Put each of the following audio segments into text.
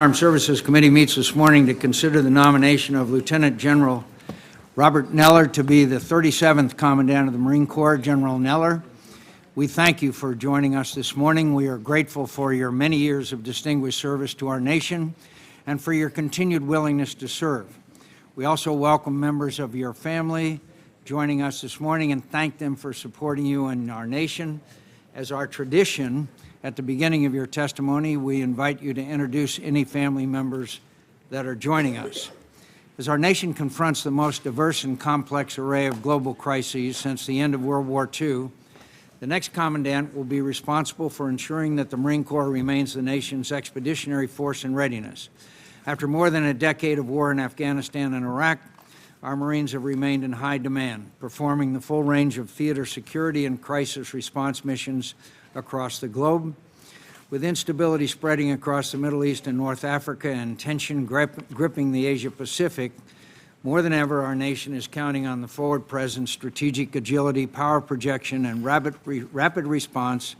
Armed Services Committee meets this morning to consider the nomination of Lieutenant General Robert Neller to be the 37th Commandant of the Marine Corps. General Neller, we thank you for joining us this morning. We are grateful for your many years of distinguished service to our nation and for your continued willingness to serve. We also welcome members of your family joining us this morning and thank them for supporting you and our nation. As our tradition, at the beginning of your testimony, we invite you to introduce any family members that are joining us. As our nation confronts the most diverse and complex array of global crises since the end of World War II, the next Commandant will be responsible for ensuring that the Marine Corps remains the nation's expeditionary force in readiness. After more than a decade of war in Afghanistan and Iraq, our Marines have remained in high demand, performing the full range of theater security and crisis response missions across the globe. With instability spreading across the Middle East and North Africa and tension gripping the Asia-Pacific, more than ever our nation is counting on the forward presence, strategic agility, power projection, and rapid response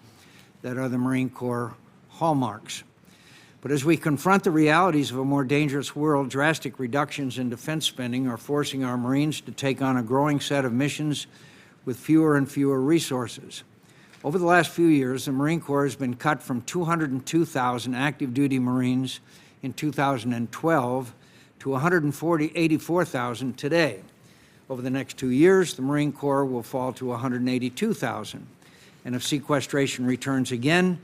that are the Marine Corps hallmarks. But as we confront the realities of a more dangerous world, drastic reductions in defense spending are forcing our Marines to take on a growing set of missions with fewer and fewer resources. Over the last few years, the Marine Corps has been cut from 202,000 active duty Marines in 2012 to 184,000 today. Over the next 2 years, the Marine Corps will fall to 182,000. And if sequestration returns again,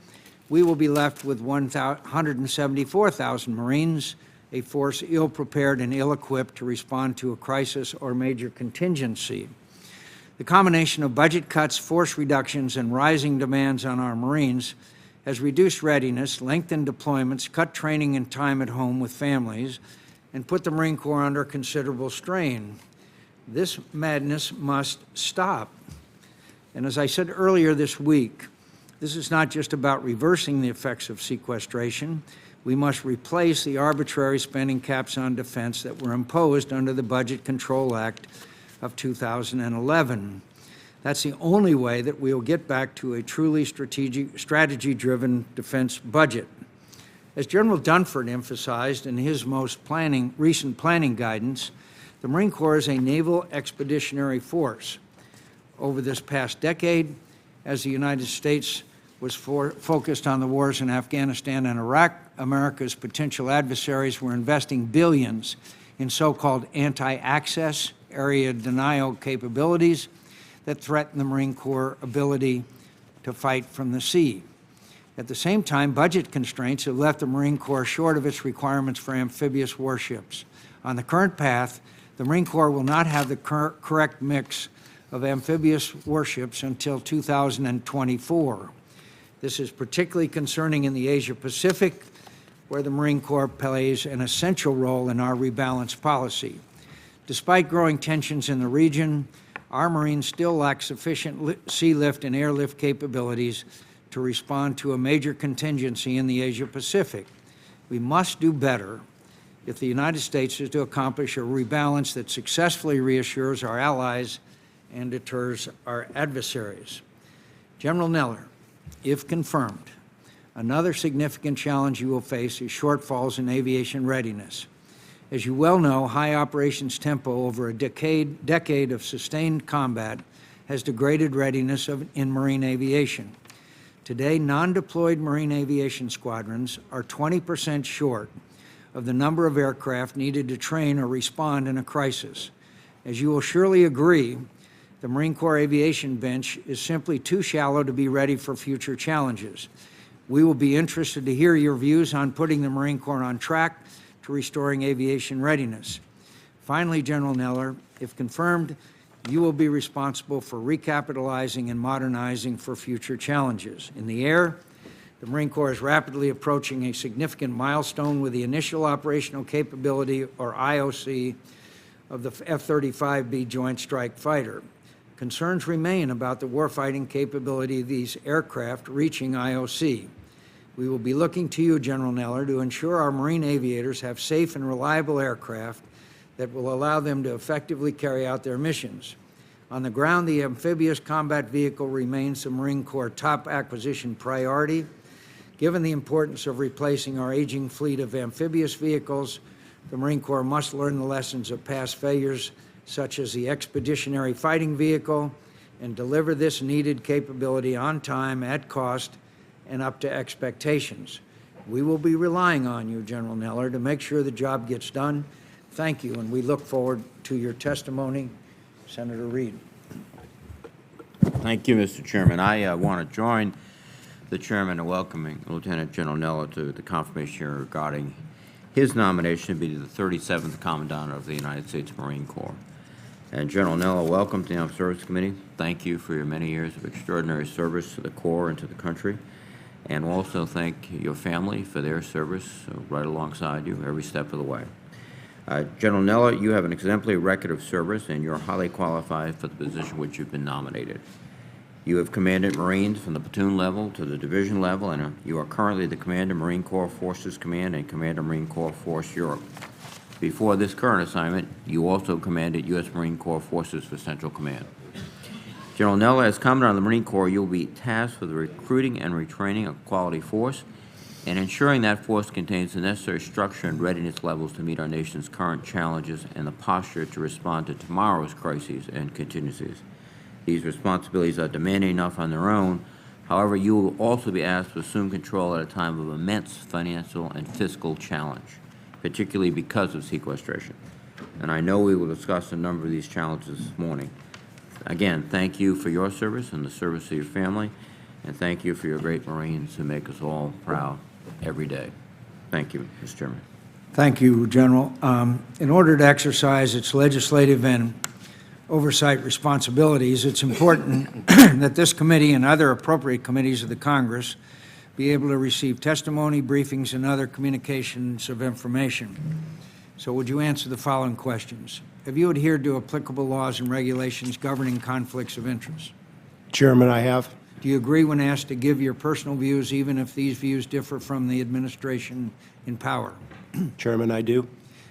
we will be left with 174,000 Marines, a force ill-prepared and ill-equipped to respond to a crisis or major contingency. The combination of budget cuts, force reductions, and rising demands on our Marines has reduced readiness, lengthened deployments, cut training and time at home with families, and put the Marine Corps under considerable strain. This madness must stop. And as I said earlier this week, this is not just about reversing the effects of sequestration. We must replace the arbitrary spending caps on defense that were imposed under the Budget Control Act of 2011. That's the only way that we will get back to a truly strategy-driven defense budget. As General Dunford emphasized in his most recent planning guidance, the Marine Corps is a naval expeditionary force. Over this past decade, as the United States was focused on the wars in Afghanistan and Iraq, America's potential adversaries were investing billions in so-called anti-access area denial capabilities that threaten the Marine Corps' ability to fight from the sea. At the same time, budget constraints have left the Marine Corps short of its requirements for amphibious warships. On the current path, the Marine Corps will not have the correct mix of amphibious warships until 2024. This is particularly concerning in the Asia-Pacific, where the Marine Corps plays an essential role in our rebalanced policy. Despite growing tensions in the region, our Marines still lack sufficient sea lift and airlift capabilities to respond to a major contingency in the Asia-Pacific. We must do better if the United States is to accomplish a rebalance that successfully reassures our allies and deters our adversaries. General Neller, if confirmed, another significant challenge you will face is shortfalls in aviation readiness. As you well know, high operations tempo over a decade of sustained combat has degraded readiness in Marine aviation. Today, non-deployed Marine aviation squadrons are 20% short of the number of aircraft needed to train or respond in a crisis. As you will surely agree, the Marine Corps aviation bench is simply too shallow to be ready for future challenges. We will be interested to hear your views on putting the Marine Corps on track to restoring aviation readiness. Finally, General Neller, if confirmed, you will be responsible for recapitalizing and modernizing for future challenges. In the air, the Marine Corps is rapidly approaching a significant milestone with the initial operational capability, or IOC, of the F-35B Joint Strike Fighter. Concerns remain about the warfighting capability of these aircraft reaching IOC. We will be looking to you, General Neller, to ensure our Marine aviators have safe and reliable aircraft that will allow them to effectively carry out their missions. On the ground, the amphibious combat vehicle remains the Marine Corps' top acquisition priority. Given the importance of replacing our aging fleet of amphibious vehicles, the Marine Corps must learn the lessons of past failures, such as the Expeditionary Fighting Vehicle, and deliver this needed capability on time, at cost, and up to expectations. We will be relying on you, General Neller, to make sure the job gets done. Thank you, and we look forward to your testimony. Senator Reed. Thank you, Mr. Chairman. I want to join the Chairman in welcoming Lieutenant General Neller to the confirmation hearing regarding his nomination to be the 37th Commandant of the United States Marine Corps. And General Neller, welcome to the Armed Services Committee. Thank you for your many years of extraordinary service to the Corps and to the country. And also thank your family for their service right alongside you every step of the way. General Neller, you have an exemplary record of service, and you're highly qualified for the position which you've been nominated. You have commanded Marines from the platoon level to the division level, and you are currently the Commander Marine Corps Forces Command and Commander Marine Corps Force Europe. Before this current assignment, you also commanded U.S. Marine Corps Forces for Central Command. General Neller, as Commandant of the Marine Corps, you will be tasked with the recruiting and retraining of quality force and ensuring that force contains the necessary structure and readiness levels to meet our nation's current challenges and the posture to respond to tomorrow's crises and contingencies. These responsibilities are demanding enough on their own. However, you will also be asked to assume control at a time of immense financial and fiscal challenge, particularly because of sequestration. And I know we will discuss a number of these challenges this morning. Again, thank you for your service and the service of your family, and thank you for your great Marines who make us all proud every day. Thank you, Mr. Chairman. Thank you, General. In order to exercise its legislative and oversight responsibilities, it's important that this committee and other appropriate committees of the Congress be able to receive testimony, briefings, and other communications of information. So would you answer the following questions? Have you adhered to applicable laws and regulations governing conflicts of interest? Chairman, I have. Do you agree when asked to give your personal views, even if these views differ from the administration in power? Chairman, I do.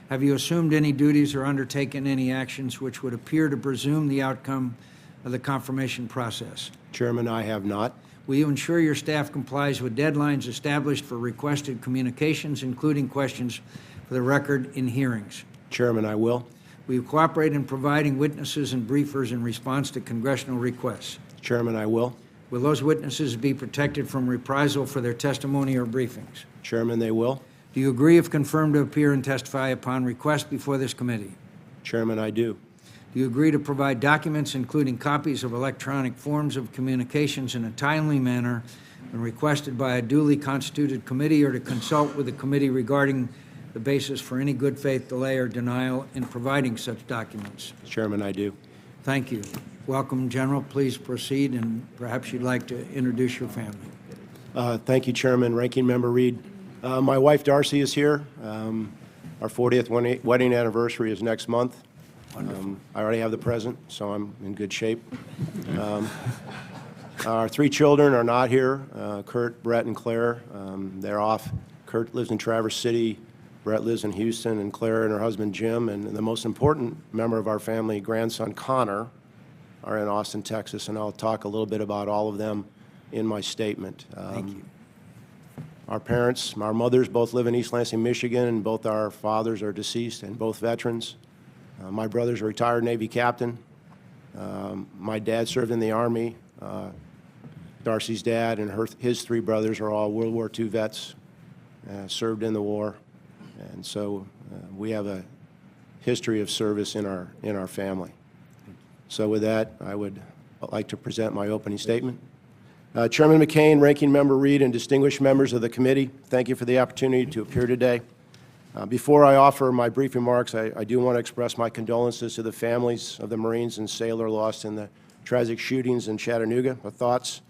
Have you assumed any duties or undertaken any actions which would appear to presume the outcome of the confirmation process? Chairman, I have not. Will you ensure your staff complies with deadlines established for requested communications, including questions for the record in hearings? Chairman, I will. Will you cooperate in providing witnesses and briefers in response to congressional requests? Chairman, I will. Will those witnesses be protected from reprisal for their testimony or briefings? Chairman, they will. Do you agree, if confirmed, to appear and testify upon request before this committee? Chairman, I do. Do you agree to provide documents, including copies of electronic forms of communications, in a timely manner when requested by a duly constituted committee, or to consult with the committee regarding the basis for any good faith delay or denial in providing such documents? Chairman, I do. Thank you. Welcome, General. Please proceed, and perhaps you'd like to introduce your family. Thank you, Chairman. Ranking Member Reed. My wife, Darcy, is here. Our 40th wedding anniversary is next month. I already have the present, so I'm in good shape. Our three children are not here, Kurt, Brett, and Claire. They're off. Kurt lives in Traverse City, Brett lives in Houston, and Claire and her husband, Jim, and the most important member of our family, grandson, Connor, are in Austin, Texas, and I'll talk a little bit about all of them in my statement. Thank you. Our parents, our mothers both live in East Lansing, Michigan, and both our fathers are deceased and both veterans. My brother's a retired Navy captain. My dad served in the Army. Darcy's dad and his three brothers are all World War II vets, served in the war. And so we have a history of service in our family. So with that, I would like to present my opening statement. Chairman McCain, Ranking Member Reed, and distinguished members of the committee, thank you for the opportunity to appear today. Before I offer my brief remarks, I do want to express my condolences to the families of the Marines and sailor lost in the tragic shootings in Chattanooga. Our thoughts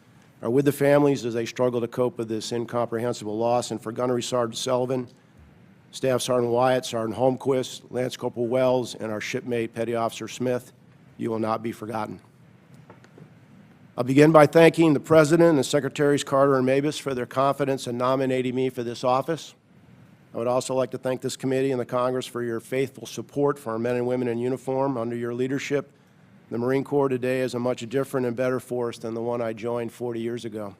are with the families as they struggle to cope with this incomprehensible loss, and for Gunnery Sergeant Sullivan, Staff Sergeant Wyatt, Sergeant Holmquist, Lance Corporal Wells, and our shipmate Petty Officer Smith, you will not be forgotten. I'll begin by thanking the President and Secretaries Carter and Mabus for their confidence in nominating me for this office. I would also like to thank this committee and the Congress for your faithful support for our men and women in uniform. Under your leadership, the Marine Corps today is a much different and better force than the one I joined 40 years ago.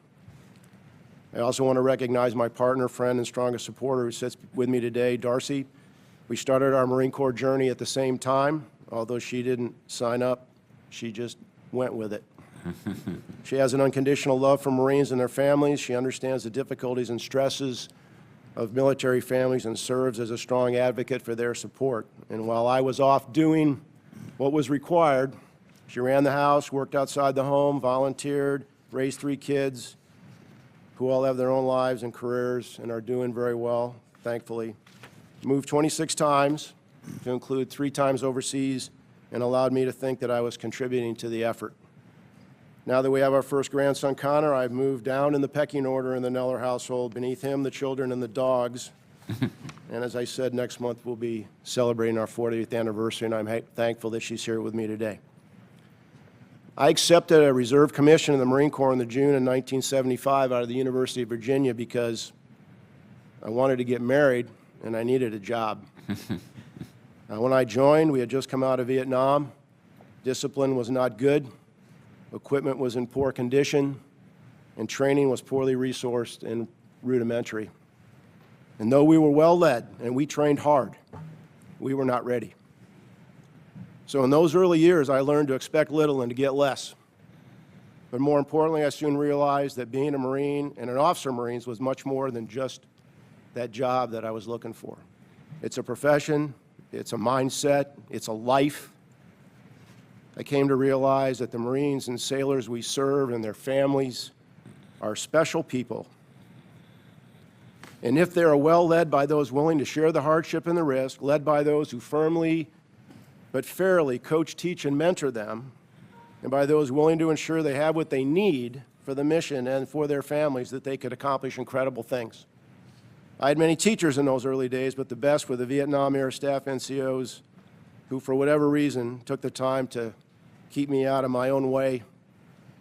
I also want to recognize my partner, friend, and strongest supporter who sits with me today, Darcy. We started our Marine Corps journey at the same time. Although she didn't sign up, she just went with it. She has an unconditional love for Marines and their families. She understands the difficulties and stresses of military families and serves as a strong advocate for their support. And while I was off doing what was required, she ran the house, worked outside the home, volunteered, raised 3 kids who all have their own lives and careers and are doing very well, thankfully. Moved 26 times, to include 3 times overseas, and allowed me to think that I was contributing to the effort. Now that we have our first grandson, Connor, I've moved down in the pecking order in the Neller household. Beneath him, the children and the dogs. And as I said, next month we'll be celebrating our 40th anniversary, and I'm thankful that she's here with me today. I accepted a reserve commission in the Marine Corps in June of 1975 out of the University of Virginia because I wanted to get married and I needed a job. When I joined, we had just come out of Vietnam. Discipline was not good. Equipment was in poor condition, and training was poorly resourced and rudimentary. And though we were well led and we trained hard, we were not ready. So in those early years, I learned to expect little and to get less. But more importantly, I soon realized that being a Marine and an officer Marines was much more than just that job that I was looking for. It's a profession, it's a mindset, it's a life. I came to realize that the Marines and sailors we serve and their families are special people. And if they are well led by those willing to share the hardship and the risk, led by those who firmly but fairly coach, teach, and mentor them, and by those willing to ensure they have what they need for the mission and for their families, that they could accomplish incredible things. I had many teachers in those early days, but the best were the Vietnam-era staff NCOs who, for whatever reason, took the time to keep me out of my own way,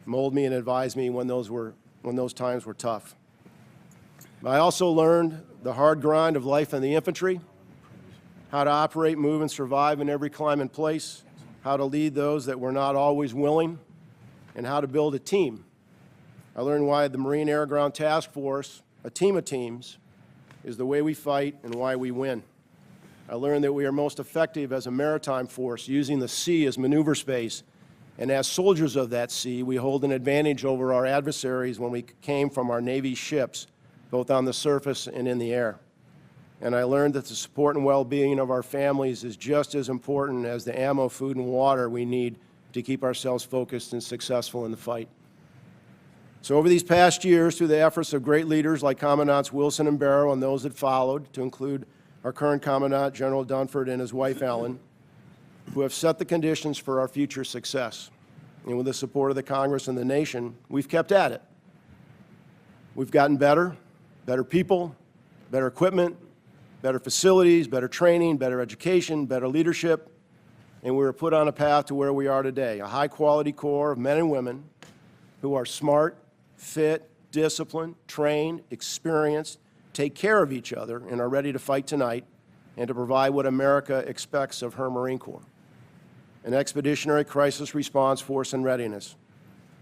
mold me and advise me when those times were tough. I also learned the hard grind of life in the infantry, how to operate, move, and survive in every climb and place, how to lead those that were not always willing, and how to build a team. I learned why the Marine Air Ground Task Force, a team of teams, is the way we fight and why we win. I learned that we are most effective as a maritime force, using the sea as maneuver space. And as soldiers of that sea, we hold an advantage over our adversaries when we came from our Navy ships, both on the surface and in the air. And I learned that the support and well-being of our families is just as important as the ammo, food, and water we need to keep ourselves focused and successful in the fight. So over these past years, through the efforts of great leaders like Commandants Wilson and Barrow and those that followed, to include our current Commandant, General Dunford, and his wife, Ellen, who have set the conditions for our future success. And with the support of the Congress and the nation, we've kept at it. We've gotten better people, better equipment, better facilities, better training, better education, better leadership, and we were put on a path to where we are today, a high-quality corps of men and women who are smart, fit, disciplined, trained, experienced, take care of each other, and are ready to fight tonight and to provide what America expects of her Marine Corps, an expeditionary crisis response force in readiness.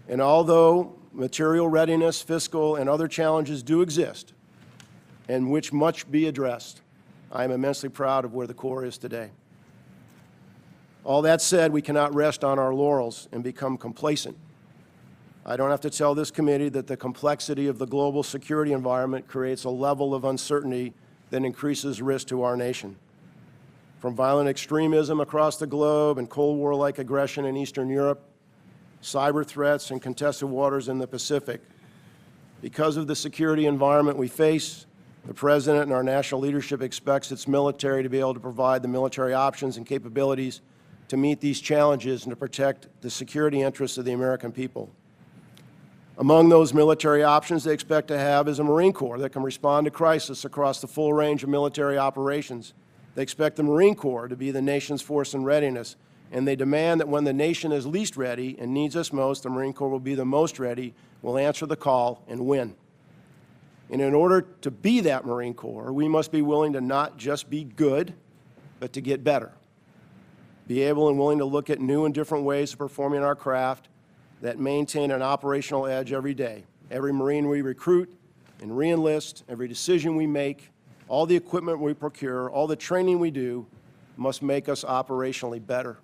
And although material readiness, fiscal, and other challenges do exist, and which must be addressed, I am immensely proud of where the Corps is today. All that said, we cannot rest on our laurels and become complacent. I don't have to tell this committee that the complexity of the global security environment creates a level of uncertainty that increases risk to our nation. From violent extremism across the globe and Cold War-like aggression in Eastern Europe, cyber threats and contested waters in the Pacific. Because of the security environment we face, the President and our national leadership expects its military to be able to provide the military options and capabilities to meet these challenges and to protect the security interests of the American people. Among those military options they expect to have is a Marine Corps that can respond to crisis across the full range of military operations. They expect the Marine Corps to be the nation's force in readiness, and they demand that when the nation is least ready and needs us most, the Marine Corps will be the most ready, will answer the call, and win. And in order to be that Marine Corps, we must be willing to not just be good, but to get better. Be able and willing to look at new and different ways of performing our craft that maintain an operational edge every day. Every Marine we recruit and re-enlist, every decision we make, all the equipment we procure, all the training we do must make us operationally better.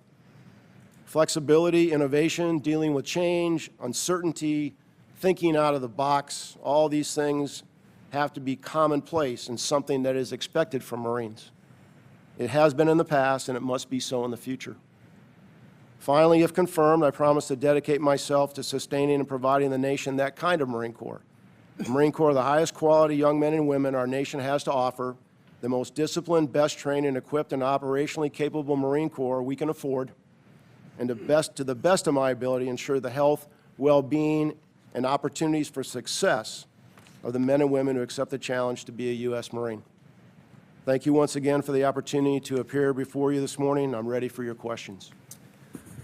Flexibility, innovation, dealing with change, uncertainty, thinking out of the box, all these things have to be commonplace and something that is expected from Marines. It has been in the past, and it must be so in the future. Finally, if confirmed, I promise to dedicate myself to sustaining and providing the nation that kind of Marine Corps. The Marine Corps, the highest quality young men and women our nation has to offer, the most disciplined, best trained, and equipped and operationally capable Marine Corps we can afford, and to the best of my ability, ensure the health, well-being, and opportunities for success of the men and women who accept the challenge to be a U.S. Marine. Thank you once again for the opportunity to appear before you this morning. I'm ready for your questions.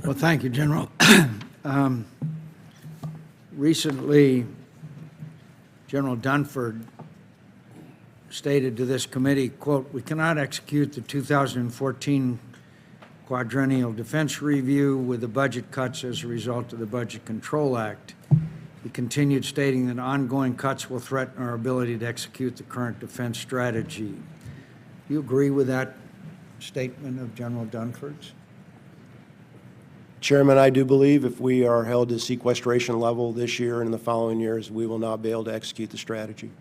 Well, thank you, General. Recently, General Dunford stated to this committee, quote, "We cannot execute the 2014 quadrennial defense review with the budget cuts as a result of the Budget Control Act." He continued stating that ongoing cuts will threaten our ability to execute the current defense strategy. Do you agree with that statement of General Dunford's? Chairman, I do believe if we are held to sequestration level this year and in the following years, we will not be able to execute the strategy.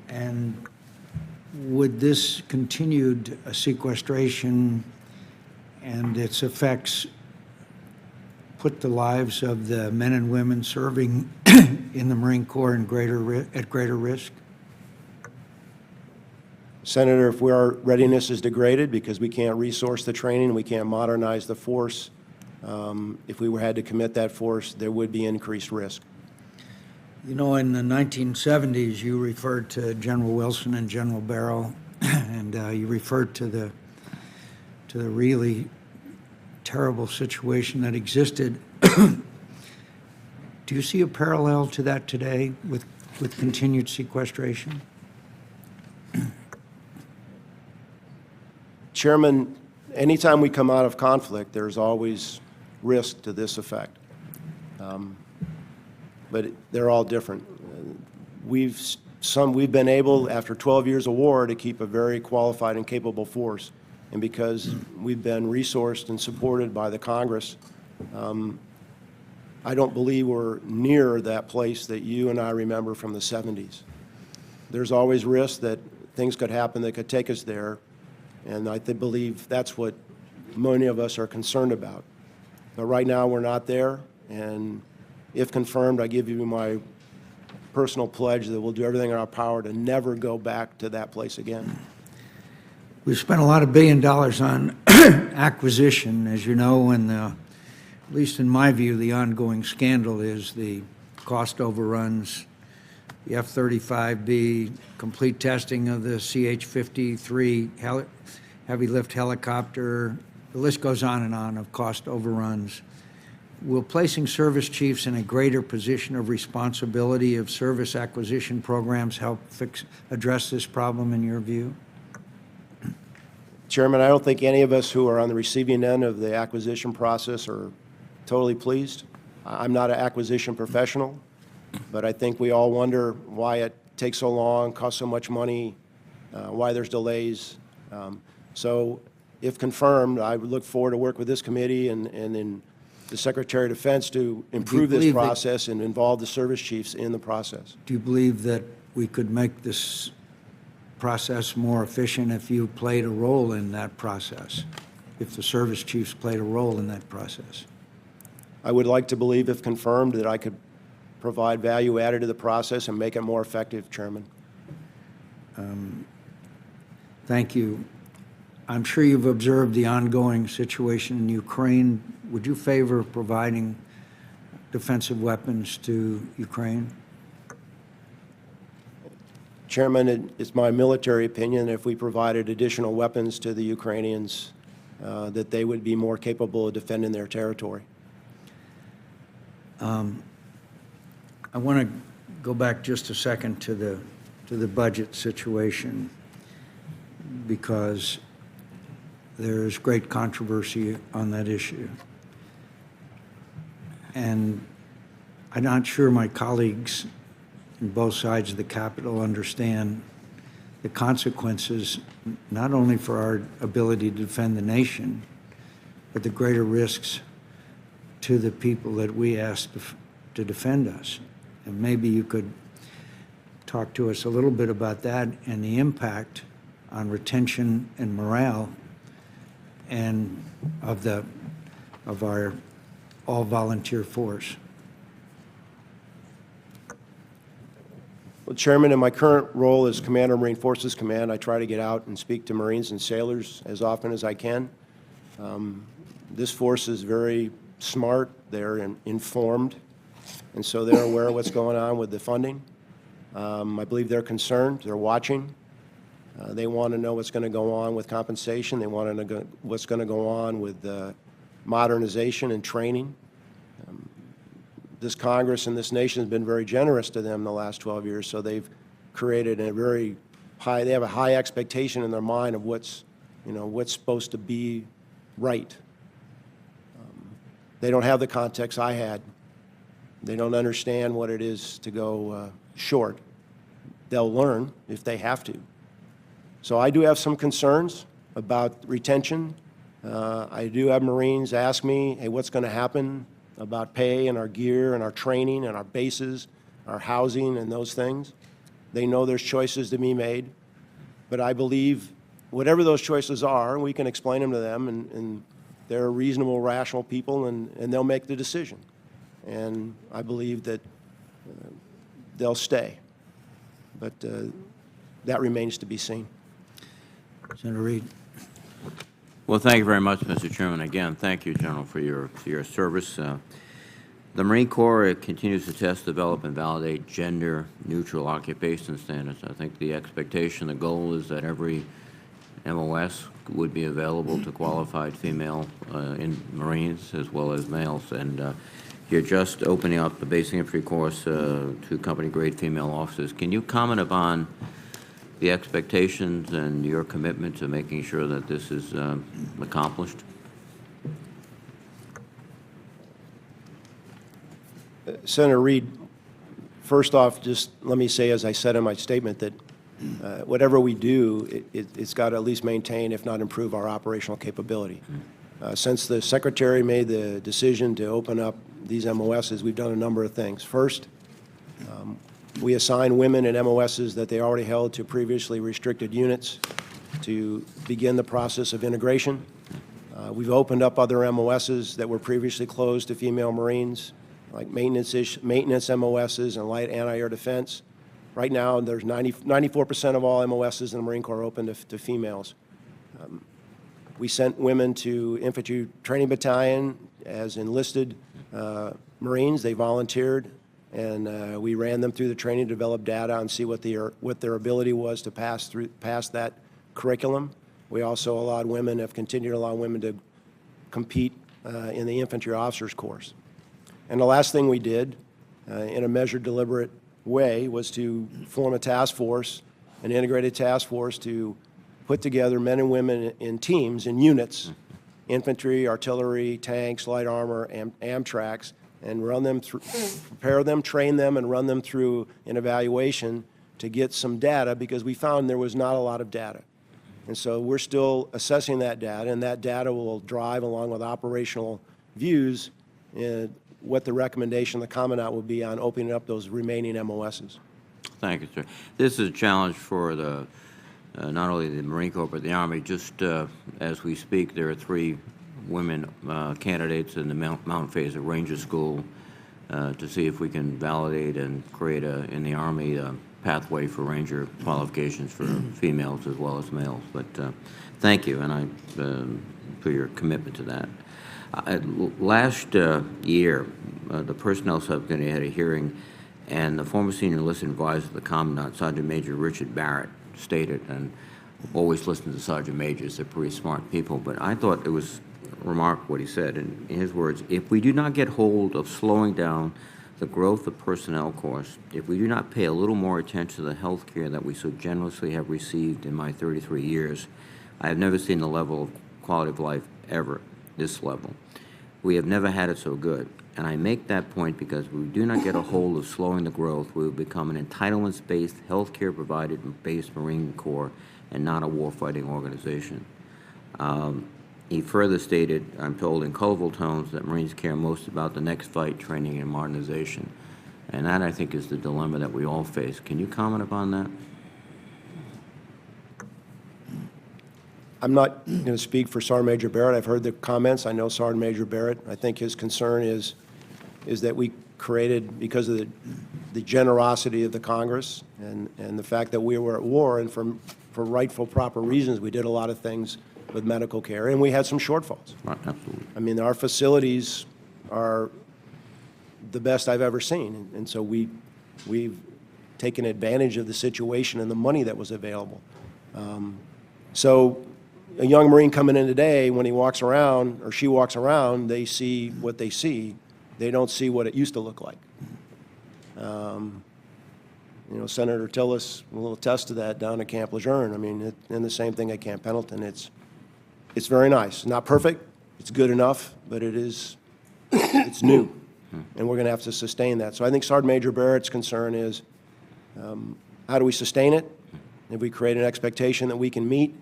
And would this continued sequestration and its effects put the lives of the men and women serving in the Marine Corps at greater risk? Senator, if our readiness is degraded because we can't resource the training, we can't modernize the force, if we had to commit that force, there would be increased risk. You know, in the 1970s, you referred to General Wilson and General Barrow, and you referred to the really terrible situation that existed. Do you see a parallel to that today with continued sequestration? Chairman, anytime we come out of conflict, there's always risk to this effect. But they're all different. We've been able, after 12 years of war, to keep a very qualified and capable force. And because we've been resourced and supported by the Congress, I don't believe we're near that place that you and I remember from the 70s. There's always risk that things could happen that could take us there. And I believe that's what many of us are concerned about. But right now, we're not there, and if confirmed, I give you my personal pledge that we'll do everything in our power to never go back to that place again. We've spent a lot of $1 billion on acquisition, as you know, and at least in my view, the ongoing scandal is the cost overruns, the F-35B, complete testing of the CH-53 heavy lift helicopter. The list goes on and on of cost overruns. Will placing service chiefs in a greater position of responsibility of service acquisition programs help address this problem in your view? Chairman, I don't think any of us who are on the receiving end of the acquisition process are totally pleased. I'm not an acquisition professional, but I think we all wonder why it takes so long, costs so much money, why there's delays. So if confirmed, I would look forward to work with this committee and in the Secretary of Defense to improve this process and involve the service chiefs in the process. Do you believe that we could make this process more efficient if you played a role in that process, if the service chiefs played a role in that process? I would like to believe, if confirmed, that I could provide value added to the process and make it more effective, Chairman. Thank you. I'm sure you've observed the ongoing situation in Ukraine. Would you favor providing defensive weapons to Ukraine? Chairman, it's my military opinion that if we provided additional weapons to the Ukrainians, that they would be more capable of defending their territory. I want to go back just a second to the budget situation, because there's great controversy on that issue. And I'm not sure my colleagues on both sides of the Capitol understand the consequences, not only for our ability to defend the nation, but the greater risks to the people that we ask to defend us. And maybe you could talk to us a little bit about that and the impact on retention and morale and of our all-volunteer force. Well, Chairman, in my current role as Commander of Marine Forces Command, I try to get out and speak to Marines and sailors as often as I can. This force is very smart, they're informed, and so they're aware of what's going on with the funding. I believe they're concerned, they're watching. They want to know what's going to go on with compensation. They want to know what's going to go on with modernization and training. This Congress and this nation has been very generous to them the last 12 years, so they've created a very high, they have a high expectation in their mind of what's supposed to be right. They don't have the context I had. They don't understand what it is to go short. They'll learn if they have to. So I do have some concerns about retention. I do have Marines ask me, hey, what's going to happen about pay and our gear and our training and our bases, our housing and those things. They know there's choices to be made, but I believe whatever those choices are, we can explain them to them, and they're reasonable, rational people, and they'll make the decision. And I believe that they'll stay, but that remains to be seen. Senator Reed. Well, thank you very much, Mr. Chairman. Again, thank you, General, for your service. The Marine Corps continues to test, develop, and validate gender-neutral occupation standards. I think the expectation, the goal is that every MOS would be available to qualified female in Marines as well as males. And you're just opening up the basic infantry course to company-grade female officers. Can you comment upon the expectations and your commitment to making sure that this is accomplished? Senator Reed, first off, just let me say, as I said in my statement, that whatever we do, it's got to at least maintain, if not improve, our operational capability. Since the Secretary made the decision to open up these MOSs, we've done a number of things. First, we assign women in MOSs that they already held to previously restricted units to begin the process of integration. We've opened up other MOSs that were previously closed to female Marines, like maintenance MOSs and light anti-air defense. Right now, there's 94% of all MOSs in the Marine Corps are open to females. We sent women to Infantry Training Battalion as enlisted Marines. They volunteered, and we ran them through the training to develop data and see what their ability was to pass that curriculum. We also allowed women, have continued to allow women to compete in the infantry officers course. And the last thing we did, in a measured, deliberate way, was to form a task force, an integrated task force, to put together men and women in teams, in units, infantry, artillery, tanks, light armor, Amtracs, and run them through, prepare them, train them, and run them through an evaluation to get some data, because we found there was not a lot of data. And so we're still assessing that data, and that data will drive, along with operational views, what the recommendation of the Commandant will be on opening up those remaining MOSs. Thank you, sir. This is a challenge for the not only the Marine Corps but the Army. Just as we speak, there are 3 women candidates in the Mount Phaser Ranger School to see if we can validate and create in the Army a pathway for Ranger qualifications for females as well as males. But thank you, and for your commitment to that. Last year, the Personnel Subcommittee had a hearing, and the former senior enlisted advisor of the Commandant, Sergeant Major Richard Barrett, stated, and always listen to Sergeant Majors, they're pretty smart people, but I thought it was remarkable what he said. In his words, if we do not get hold of slowing down the growth of personnel costs, if we do not pay a little more attention to the health care that we so generously have received in my 33 years, I have never seen the level of quality of life ever this level. We have never had it so good. And I make that point because we do not get a hold of slowing the growth, we will become an entitlements-based, healthcare provided-based Marine Corps and not a warfighting organization. He further stated, I'm told in colorful tones, that Marines care most about the next fight, training, and modernization. And that, I think, is the dilemma that we all face. Can you comment upon that? I'm not going to speak for Sergeant Major Barrett. I've heard the comments. I know Sergeant Major Barrett. I think his concern is that we created, because of the generosity of the Congress and the fact that we were at war, and for rightful, proper reasons, we did a lot of things with medical care, and we had some shortfalls. Right, absolutely. I mean, our facilities are the best I've ever seen, and so we've taken advantage of the situation and the money that was available. So a young Marine coming in today, when he walks around, or she walks around, they see what they see. They don't see what it used to look like. You know, Senator Tillis will attest to that down at Camp Lejeune. I mean, and the same thing at Camp Pendleton. It's very nice. Not perfect. It's good enough, but it's new, and we're going to have to sustain that. So I think Sergeant Major Barrett's concern is, how do we sustain it? If we create an expectation that we can meet,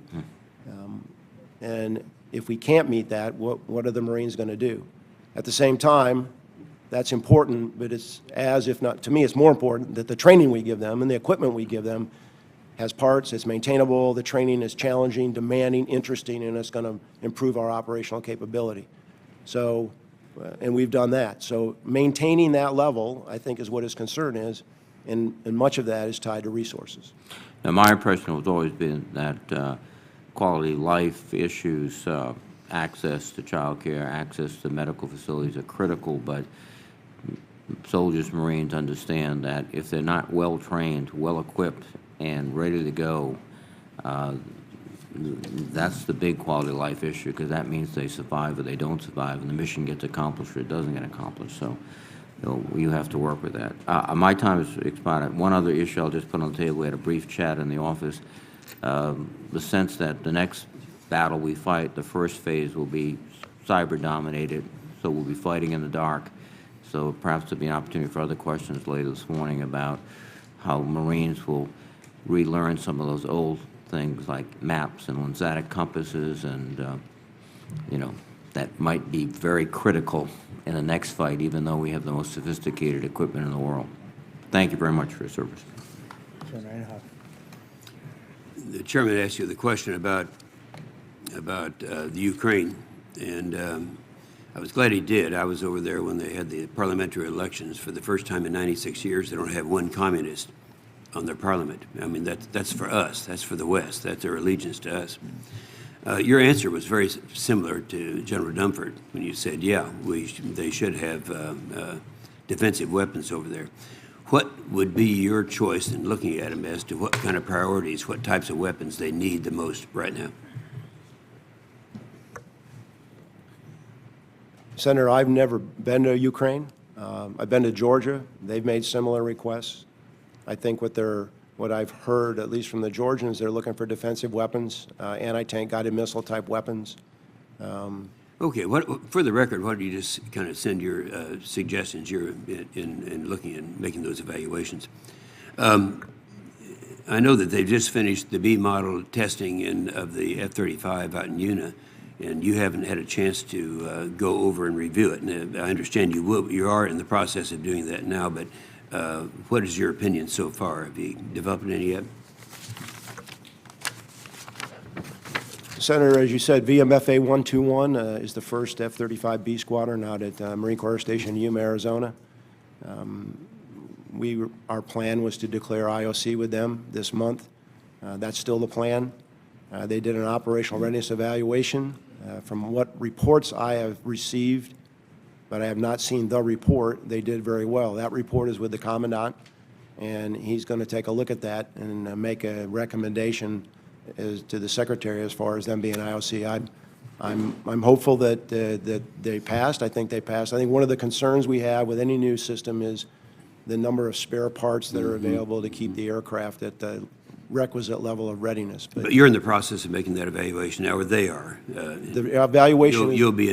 and if we can't meet that, what are the Marines going to do? At the same time, that's important, but it's if not, to me, it's more important that the training we give them and the equipment we give them has parts, it's maintainable, the training is challenging, demanding, interesting, and it's going to improve our operational capability. So, and we've done that. So maintaining that level, I think, is what his concern is, and much of that is tied to resources. Now, my impression has always been that quality of life issues, access to child care, access to medical facilities are critical, but soldiers, Marines understand that if they're not well-trained, well-equipped, and ready to go, that's the big quality of life issue, because that means they survive or they don't survive, and the mission gets accomplished or it doesn't get accomplished. So you have to work with that. My time has expired. One other issue I'll just put on the table. We had a brief chat in the office. The sense that the next battle we fight, the first phase, will be cyber-dominated, so we'll be fighting in the dark. So perhaps there'll be an opportunity for other questions later this morning about how Marines will relearn some of those old things like maps and lensatic compasses, and that might be very critical in the next fight, even though we have the most sophisticated equipment in the world. Thank you very much for your service. The chairman asked you the question about the Ukraine, and I was glad he did. I was over there when they had the parliamentary elections. For the first time in 96 years, they don't have one communist on their parliament. I mean, that's for us. That's for the West. That's their allegiance to us. Your answer was very similar to General Dunford when you said, yeah, they should have defensive weapons over there. What would be your choice in looking at them as to what kind of priorities, what types of weapons they need the most right now? Senator, I've never been to Ukraine. I've been to Georgia. They've made similar requests. I think what I've heard, at least from the Georgians, they're looking for defensive weapons, anti-tank guided missile type weapons. Okay, for the record, why don't you just kind of send your suggestions you're in looking and making those evaluations. I know that they've just finished the B model testing of the F-35 out in Una, and you haven't had a chance to go over and review it. And I understand you are in the process of doing that now, but what is your opinion so far? Have you developed any yet? Senator, as you said, VMFA 121 is the first F-35B squadron out at Marine Corps Air Station Yuma, Arizona. Our plan was to declare IOC with them this month. That's still the plan. They did an operational readiness evaluation. From what reports I have received, but I have not seen the report, they did very well. That report is with the commandant, and he's going to take a look at that and make a recommendation to the secretary as far as them being IOC. I'm hopeful that they passed. I think they passed. I think one of the concerns we have with any new system is the number of spare parts that are available to keep the aircraft at the requisite level of readiness. But you're in the process of making that evaluation now, or they are. The evaluation You'll be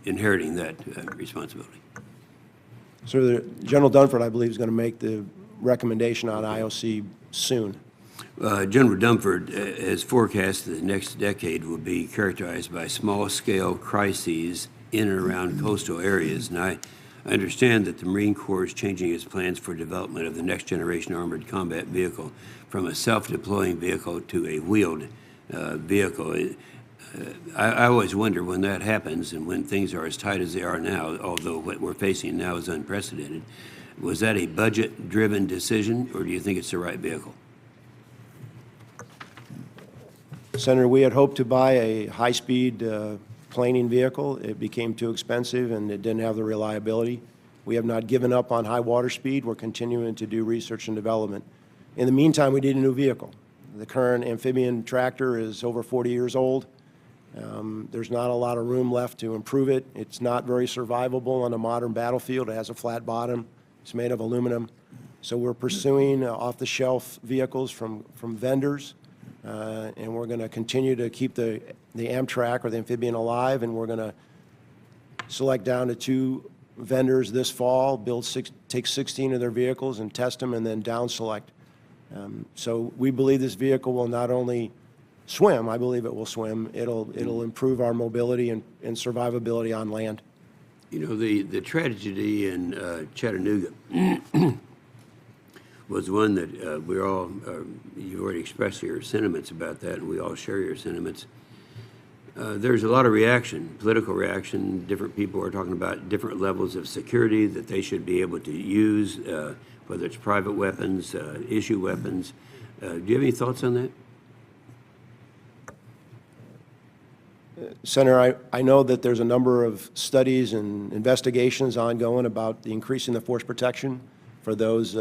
inheriting that responsibility. So General Dunford, I believe, is going to make the recommendation on IOC soon. General Dunford has forecast that the next decade will be characterized by small-scale crises in and around coastal areas. And I understand that the Marine Corps is changing its plans for development of the next generation armored combat vehicle from a self-deploying vehicle to a wheeled vehicle. I always wonder when that happens and when things are as tight as they are now, although what we're facing now is unprecedented. Was that a budget-driven decision, or do you think it's the right vehicle? Senator, we had hoped to buy a high-speed planing vehicle. It became too expensive, and it didn't have the reliability. We have not given up on high water speed. We're continuing to do research and development. In the meantime, we need a new vehicle. The current amphibian tractor is over 40 years old. There's not a lot of room left to improve it. It's not very survivable on a modern battlefield. It has a flat bottom. It's made of aluminum. So we're pursuing off-the-shelf vehicles from vendors, and we're going to continue to keep the Amtrak or the amphibian alive, and we're going to select down to 2 vendors this fall, take 16 of their vehicles and test them, and then down select. So we believe this vehicle will not only swim, I believe it will swim, it'll improve our mobility and survivability on land. You know, the tragedy in Chattanooga was one that we all, you already expressed your sentiments about that, and we all share your sentiments. There's a lot of reaction, political reaction. Different people are talking about different levels of security that they should be able to use, whether it's private weapons, issue weapons. Do you have any thoughts on that? Senator, I know that there's a number of studies and investigations ongoing about the increasing the force protection for those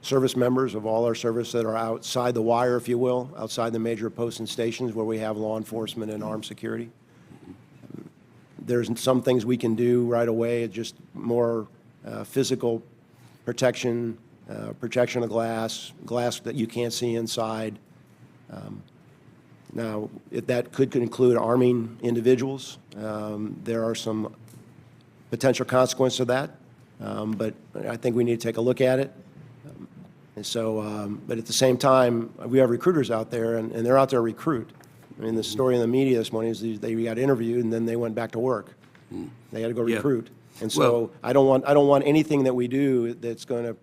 service members of all our service that are outside the wire, if you will, outside the major posts and stations where we have law enforcement and armed security. There's some things we can do right away, just more physical protection, protection of glass that you can't see inside. Now, that could include arming individuals. There are some potential consequences of that, but I think we need to take a look at it. And so, but at the same time, we have recruiters out there, and they're out there to recruit. I mean, the story in the media this morning is they got interviewed, and then they went back to work. They had to go recruit. And so I don't want anything that we do that's going to.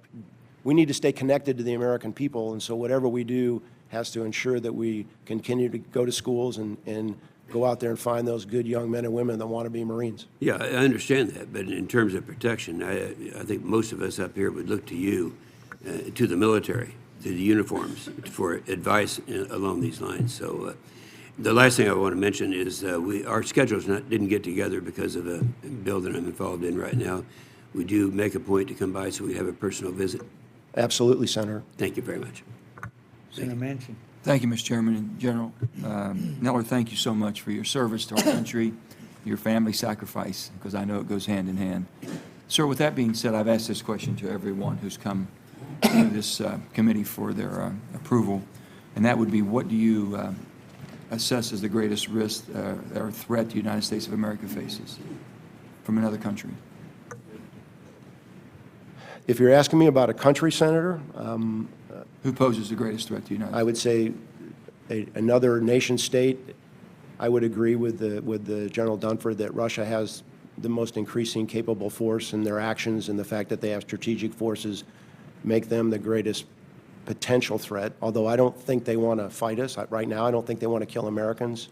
We need to stay connected to the American people, and so whatever we do has to ensure that we continue to go to schools and go out there and find those good young men and women that want to be Marines. Yeah, I understand that, but in terms of protection, I think most of us up here would look to you, to the military, to the uniforms, for advice along these lines. So the last thing I want to mention is our schedules didn't get together because of a bill that I'm involved in right now. We do make a point to come by so we have a personal visit. Absolutely, Senator. Thank you very much. Senator Manchin. Thank you, Mr. Chairman. And General Neller, thank you so much for your service to our country, your family sacrifice, because I know it goes hand in hand. Sir, with that being said, I've asked this question to everyone who's come to this committee for their approval, and that would be, what do you assess as the greatest risk or threat the United States of America faces from another country? If you're asking me about a country, Senator, Who poses the greatest threat to the United States? I would say another nation state. I would agree with the General Dunford that Russia has the most increasing capable force, and their actions and the fact that they have strategic forces make them the greatest potential threat. Although I don't think they want to fight us right now. I don't think they want to kill Americans.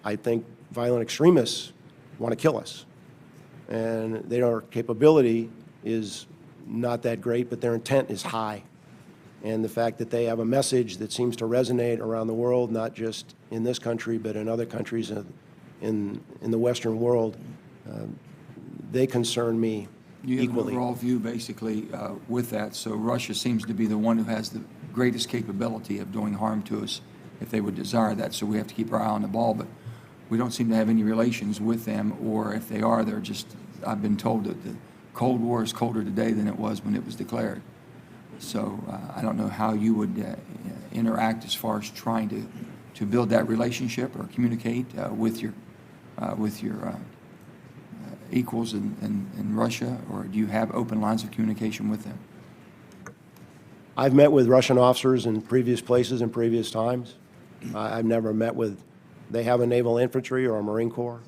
I think violent extremists want to kill us, and their capability is not that great, but their intent is high. And the fact that they have a message that seems to resonate around the world, not just in this country, but in other countries in the Western world, they concern me You have equally. an overall view, basically, with that. So Russia seems to be the one who has the greatest capability of doing harm to us if they would desire that. So we have to keep our eye on the ball. But we don't seem to have any relations with them, or if they are, they're just, I've been told that the Cold War is colder today than it was when it was declared. So I don't know how you would interact as far as trying to build that relationship or communicate with your equals in Russia, or do you have open lines of communication with them? I've met with Russian officers in previous places and previous times. I've never met with, they have a naval infantry or a Marine Corps.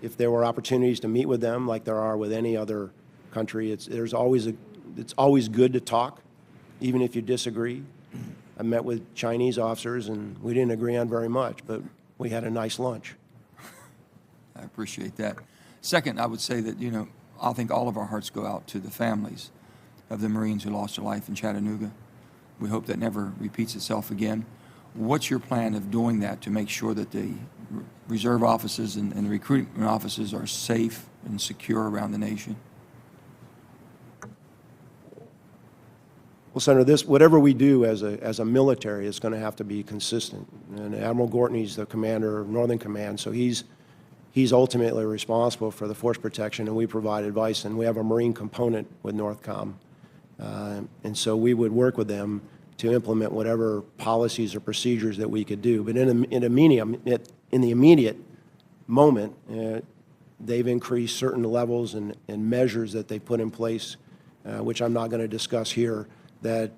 If there were opportunities to meet with them like there are with any other country, it's always good to talk, even if you disagree. I met with Chinese officers and we didn't agree on very much, but we had a nice lunch. I appreciate that. Second, I would say that, you know, I think all of our hearts go out to the families of the Marines who lost their life in Chattanooga. We hope that never repeats itself again. What's your plan of doing that to make sure that the reserve offices and the recruitment offices are safe and secure around the nation? Well, Senator, whatever we do as a military is going to have to be consistent. And Admiral Gortney's the commander of Northern Command, so he's ultimately responsible for the force protection, and we provide advice, and we have a Marine component with NORTHCOM. And so we would work with them to implement whatever policies or procedures that we could do. But in the immediate moment, they've increased certain levels and measures that they put in place, which I'm not going to discuss here, that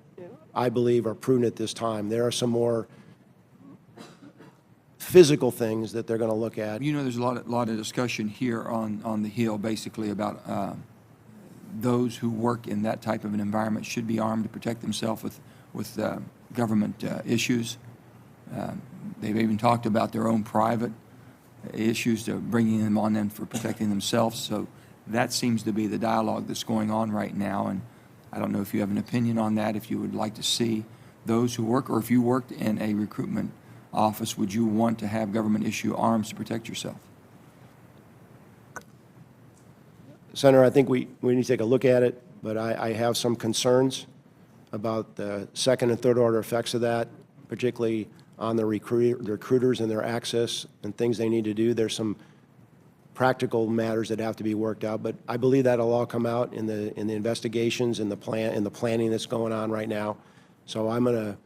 I believe are prudent at this time. There are some more physical things that they're going to look at. You know, there's a lot of discussion here on the Hill basically about those who work in that type of an environment should be armed to protect themselves with government issues. They've even talked about their own private issues, to bringing them on them for protecting themselves. So that seems to be the dialogue that's going on right now. And I don't know if you have an opinion on that, if you would like to see those who work, or if you worked in a recruitment office, would you want to have government issue arms to protect yourself? Senator, I think we need to take a look at it, but I have some concerns about the second and third order effects of that, particularly on the recruiters and their access and things they need to do. There's some practical matters that have to be worked out, but I believe that'll all come out in the investigations and the planning that's going on right now. So I'm not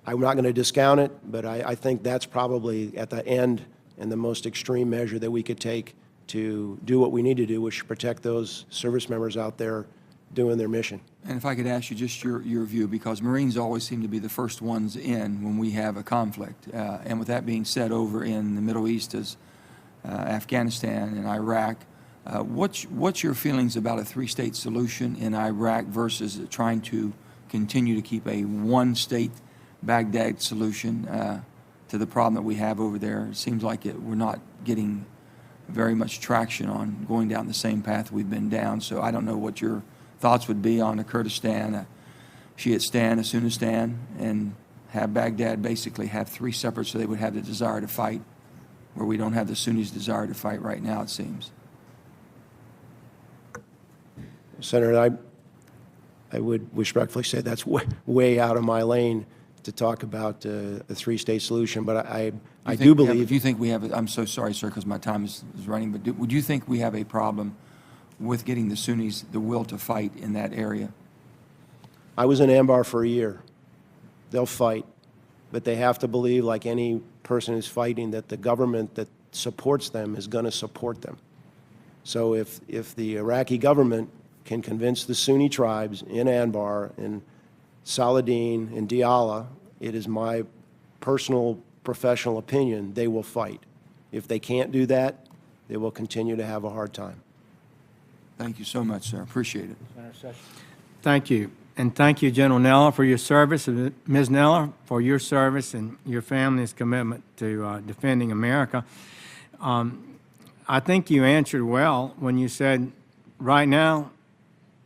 going to discount it, but I think that's probably at the end and the most extreme measure that we could take to do what we need to do, which is protect those service members out there doing their mission. And if I could ask you just your view, because Marines always seem to be the first ones in when we have a conflict. And with that being said, over in the Middle East as Afghanistan and Iraq, what's your feelings about a three-state solution in Iraq versus trying to continue to keep a one-state Baghdad solution to the problem that we have over there? It seems like we're not getting very much traction on going down the same path we've been down. So I don't know what your thoughts would be on a Kurdistan, a Shiistan, a Sunnistan, and have Baghdad basically have three separate, so they would have the desire to fight, where we don't have the Sunnis' desire to fight right now, it seems. Senator, I would respectfully say that's way out of my lane to talk about a three-state solution, but I do believe... If you think we have, I'm so sorry, sir, because my time is running, but would you think we have a problem with getting the Sunnis the will to fight in that area? I was in Anbar for a year. They'll fight, but they have to believe, like any person who's fighting, that the government that supports them is going to support them. So if the Iraqi government can convince the Sunni tribes in Anbar and Saladin and Diyala, it is my personal professional opinion, they will fight. If they can't do that, they will continue to have a hard time. Thank you so much, sir. Appreciate it. Thank you. And thank you, General Neller, for your service, and Ms. Neller, for your service and your family's commitment to defending America. I think you answered well when you said, right now,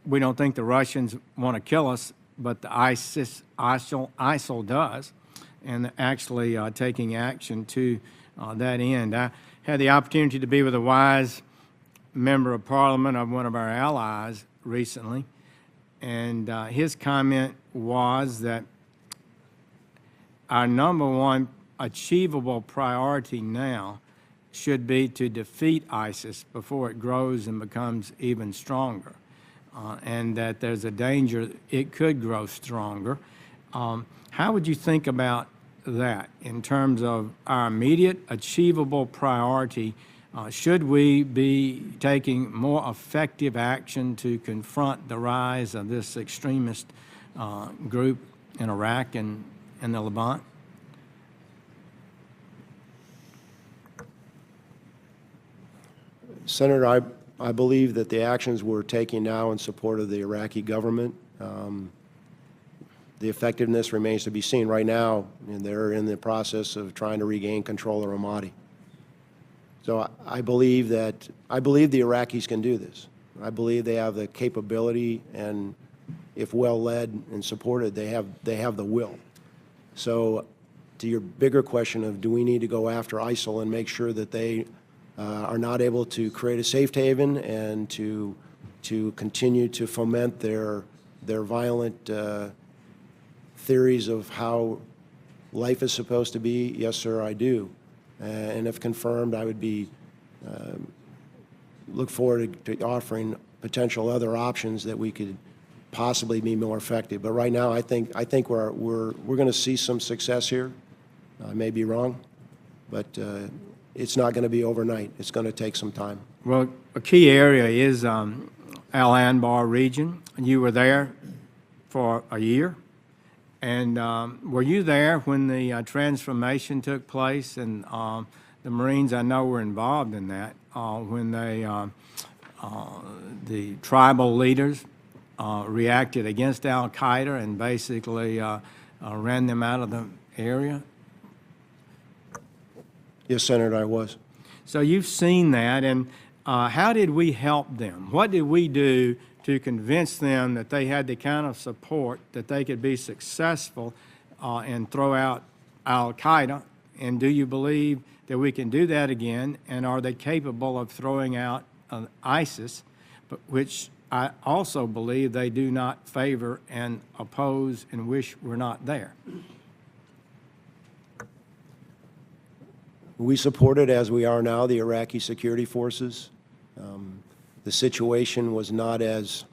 we don't think the Russians want to kill us, but the ISIL does, and actually taking action to that end. I had the opportunity to be with a wise member of Parliament of one of our allies recently, and his comment was that our number one achievable priority now should be to defeat ISIS before it grows and becomes even stronger, and that there's a danger it could grow stronger. How would you think about that in terms of our immediate achievable priority Should we be taking more effective action to confront the rise of this extremist group in Iraq and the Levant? Senator, I believe that the actions we're taking now in support of the Iraqi government, the effectiveness remains to be seen. Right now, and they're in the process of trying to regain control of Ramadi. So I believe the Iraqis can do this. I believe they have the capability, and if well led and supported, they have the will. So to your bigger question of do we need to go after ISIL and make sure that they are not able to create a safe haven and to continue to foment their violent theories of how life is supposed to be? Yes, sir, I do. And if confirmed, I would be look forward to offering potential other options that we could possibly be more effective. But right now, I think we're going to see some success here. I may be wrong, but it's not going to be overnight. It's going to take some time. Well, a key area is Al Anbar region. You were there for a year. And were you there when the transformation took place? And the Marines, I know, were involved in that when the tribal leaders reacted against Al Qaeda and basically ran them out of the area. Yes, Senator, I was. So you've seen that, and how did we help them? What did we do to convince them that they had the kind of support that they could be successful and throw out Al Qaeda? And do you believe that we can do that again? And are they capable of throwing out ISIS, but which I also believe they do not favor and oppose and wish were not there? We supported, as we are now, the Iraqi security forces. The situation was not as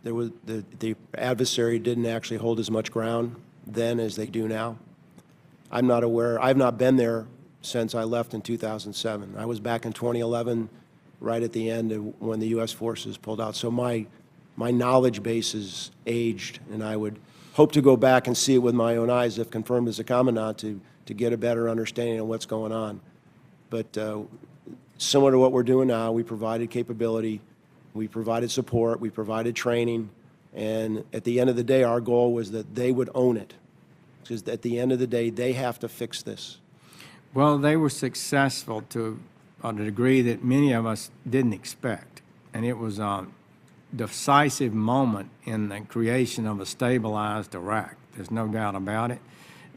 the adversary didn't actually hold as much ground then as they do now. I'm not aware. I've not been there since I left in 2007. I was back in 2011, right at the end of when the U.S. forces pulled out. So my knowledge base is aged, and I would hope to go back and see it with my own eyes, if confirmed as a commandant, to get a better understanding of what's going on. But similar to what we're doing now, we provided capability, we provided support, we provided training, and at the end of the day, our goal was that they would own it. Because at the end of the day, they have to fix this. Well, they were successful to a degree that many of us didn't expect. And it was a decisive moment in the creation of a stabilized Iraq. There's no doubt about it.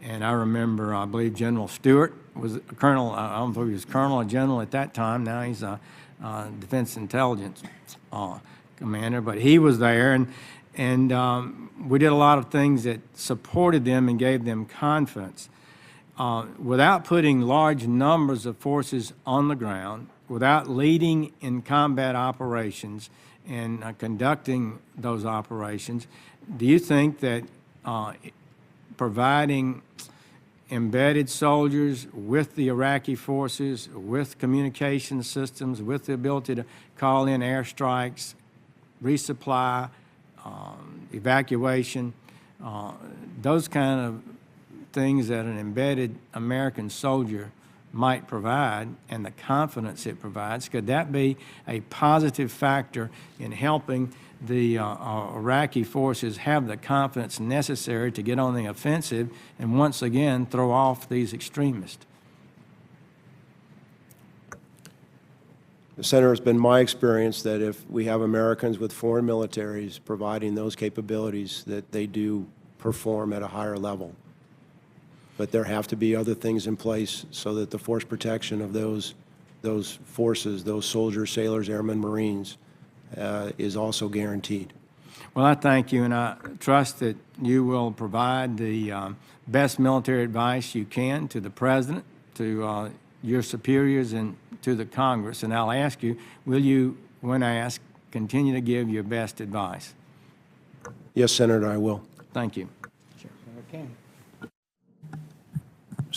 And I remember, I believe General Stewart was a colonel. I don't know if he was colonel or general at that time. Now he's a defense intelligence commander. But he was there, and we did a lot of things that supported them and gave them confidence. Without putting large numbers of forces on the ground, without leading in combat operations and conducting those operations, do you think that providing embedded soldiers with the Iraqi forces, with communication systems, with the ability to call in airstrikes, resupply, evacuation, those kind of things that an embedded American soldier might provide, and the confidence it provides, could that be a positive factor in helping the Iraqi forces have the confidence necessary to get on the offensive and once again throw off these extremists? Senator, it's been my experience that if we have Americans with foreign militaries providing those capabilities, that they do perform at a higher level. But there have to be other things in place so that the force protection of those forces, those soldiers, sailors, airmen, Marines, is also guaranteed. Well, I thank you, and I trust that you will provide the best military advice you can to the President, to your superiors, and to the Congress. And I'll ask you, will you, when asked, continue to give your best advice? Yes, Senator, I will. Thank you. Okay.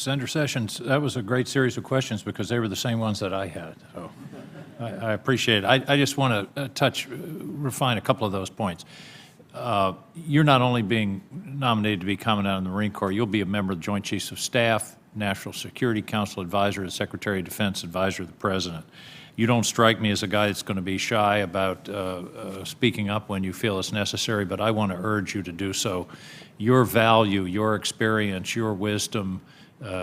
Senator Sessions, that was a great series of questions because they were the same ones that I had. So I appreciate it. I just want to refine a couple of those points. You're not only being nominated to be Commandant of the Marine Corps, you'll be a member of the Joint Chiefs of Staff, National Security Council Advisor to the Secretary of Defense, Advisor to the President. You don't strike me as a guy that's going to be shy about speaking up when you feel it's necessary, but I want to urge you to do so. Your value, your experience, your wisdom,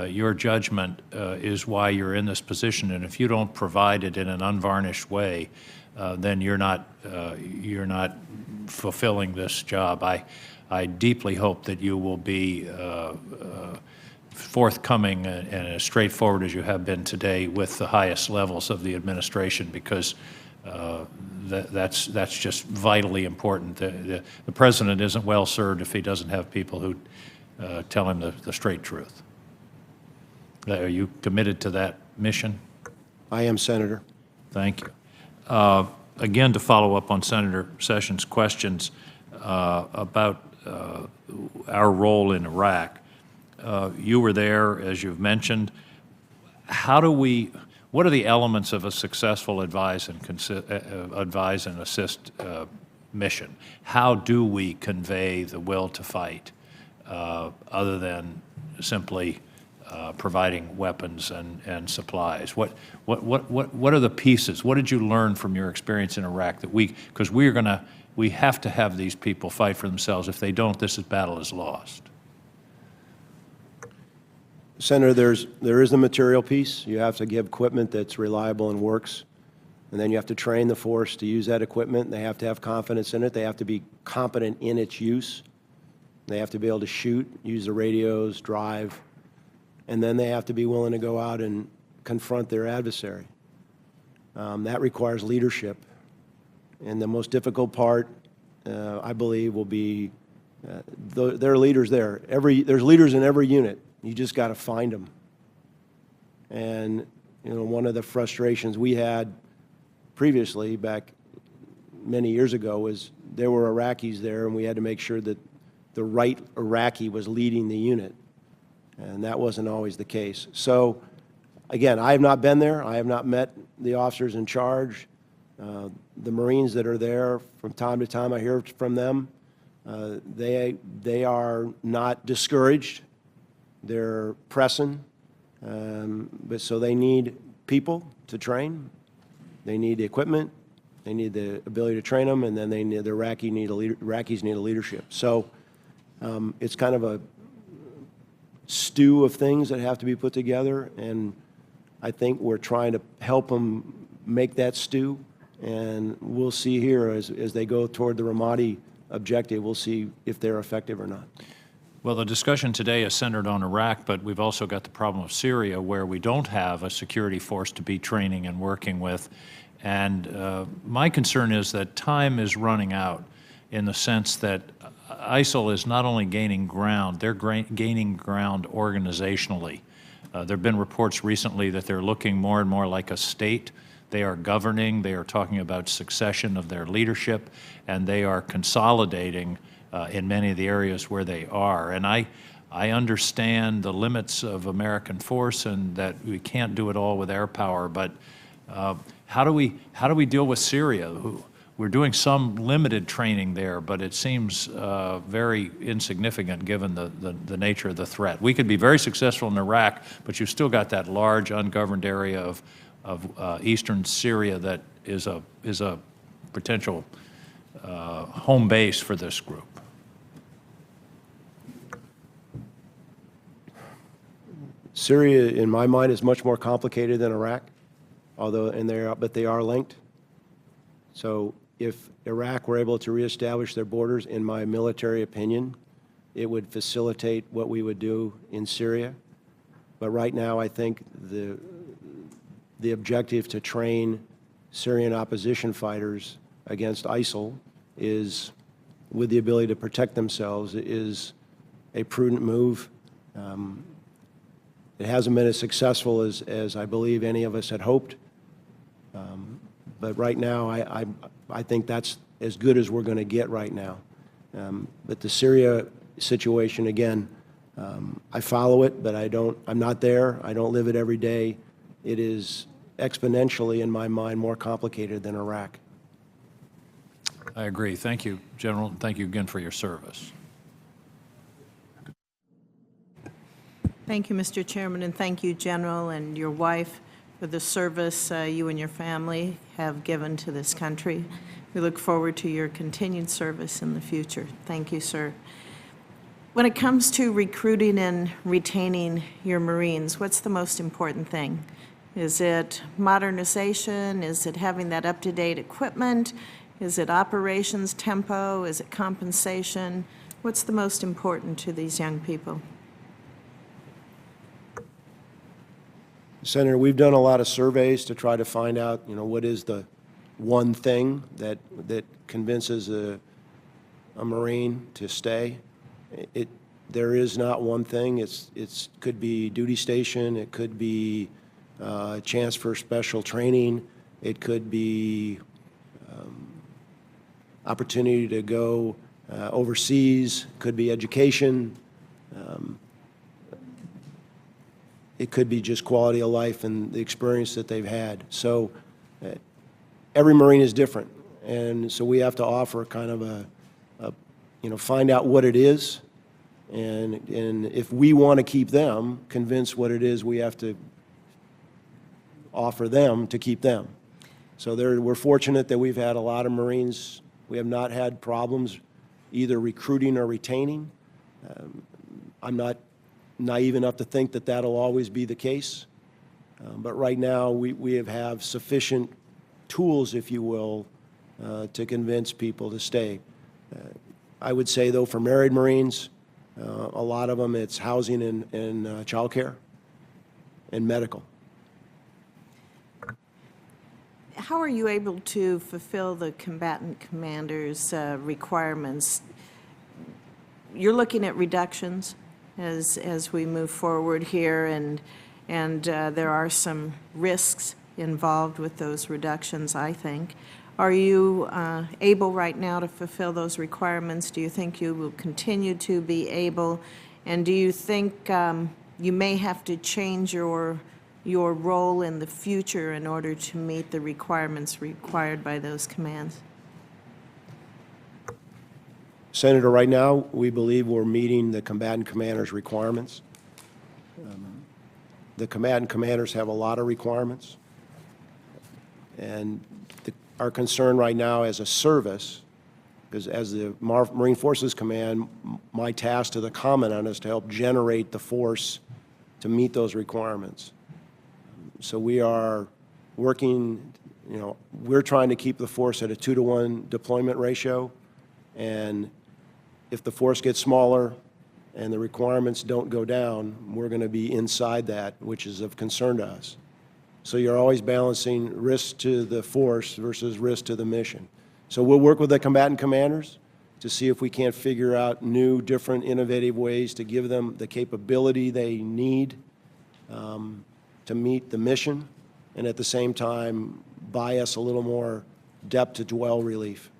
your judgment is why you're in this position, and if you don't provide it in an unvarnished way, then you're not fulfilling this job. I deeply hope that you will be forthcoming and as straightforward as you have been today with the highest levels of the administration, because that's just vitally important. The president isn't well served if he doesn't have people who tell him the straight truth. Are you committed to that mission? I am, Senator. Thank you. Again, to follow up on Senator Sessions' questions about our role in Iraq, you were there, as you've mentioned. What are the elements of a successful advise and assist mission? How do we convey the will to fight other than simply providing weapons and supplies? What are the pieces? What did you learn from your experience in Iraq that because we have to have these people fight for themselves. If they don't, this battle is lost. Senator, there is the material piece. You have to give equipment that's reliable and works. And then you have to train the force to use that equipment. They have to have confidence in it. They have to be competent in its use. They have to be able to shoot, use the radios, drive. And then they have to be willing to go out and confront their adversary. That requires leadership. And the most difficult part, I believe, will be there are leaders there. There's leaders in every unit. You just got to find them. And one of the frustrations we had previously, back many years ago, was there were Iraqis there, and we had to make sure that the right Iraqi was leading the unit. And that wasn't always the case. So, again, I have not been there. I have not met the officers in charge. The Marines that are there, from time to time I hear from them. They are not discouraged. They're pressing. But so they need people to train. They need the equipment. They need the ability to train them, and then the Iraqis need a leadership. So it's kind of a stew of things that have to be put together, and I think we're trying to help them make that stew, and we'll see here as they go toward the Ramadi objective, we'll see if they're effective or not. Well, the discussion today is centered on Iraq, but we've also got the problem of Syria, where we don't have a security force to be training and working with. And my concern is that time is running out, in the sense that ISIL is not only gaining ground, they're gaining ground organizationally. There have been reports recently that they're looking more and more like a state. They are governing, they are talking about succession of their leadership, and they are consolidating in many of the areas where they are. And I understand the limits of American force and that we can't do it all with air power, but how do we deal with Syria? We're doing some limited training there, but it seems very insignificant given the nature of the threat. We could be very successful in Iraq, but you've still got that large ungoverned area of eastern Syria that is a potential home base for this group. Syria, in my mind, is much more complicated than Iraq, but they are linked. So if Iraq were able to reestablish their borders, in my military opinion, it would facilitate what we would do in Syria. But right now, I think the objective to train Syrian opposition fighters against ISIL is, with the ability to protect themselves, is a prudent move. It hasn't been as successful as I believe any of us had hoped. But right now, I think that's as good as we're going to get right now. But the Syria situation, again, I follow it, but I'm not there. I don't live it every day. It is exponentially, in my mind, more complicated than Iraq. I agree. Thank you, General. Thank you again for your service. Thank you, Mr. Chairman, and thank you, General, and your wife for the service you and your family have given to this country. We look forward to your continued service in the future. Thank you, sir. When it comes to recruiting and retaining your Marines, what's the most important thing? Is it modernization? Is it having that up-to-date equipment? Is it operations tempo? Is it compensation? What's the most important to these young people? Senator, we've done a lot of surveys to try to find out, what is the one thing that convinces a Marine to stay. There is not one thing. It could be duty station. It could be a chance for special training. It could be opportunity to go overseas. It could be education. It could be just quality of life and the experience that they've had. So every Marine is different, and so we have to offer kind of find out what it is, and if we want to keep them, convince what it is we have to offer them to keep them. So we're fortunate that we've had a lot of Marines. We have not had problems either recruiting or retaining. I'm not naive enough to think that that'll always be the case. But right now, we have sufficient tools, if you will, to convince people to stay. I would say, though, for married Marines, a lot of them, it's housing and child care and medical. How are you able to fulfill the combatant commander's requirements? You're looking at reductions as we move forward here, and there are some risks involved with those reductions, I think. Are you able right now to fulfill those requirements? Do you think you will continue to be able? And do you think you may have to change your role in the future in order to meet the requirements required by those commands? Senator, right now, we believe we're meeting the combatant commander's requirements. The combatant commanders have a lot of requirements, and our concern right now as a service, because as the Marine Forces Command, my task to the commandant is to help generate the force to meet those requirements. So we are working, we're trying to keep the force at a 2-to-1 deployment ratio, and if the force gets smaller and the requirements don't go down, we're going to be inside that, which is of concern to us. So you're always balancing risk to the force versus risk to the mission. So we'll work with the combatant commanders to see if we can't figure out new, different, innovative ways to give them the capability they need to meet the mission, and at the same time buy us a little more depth to dwell relief.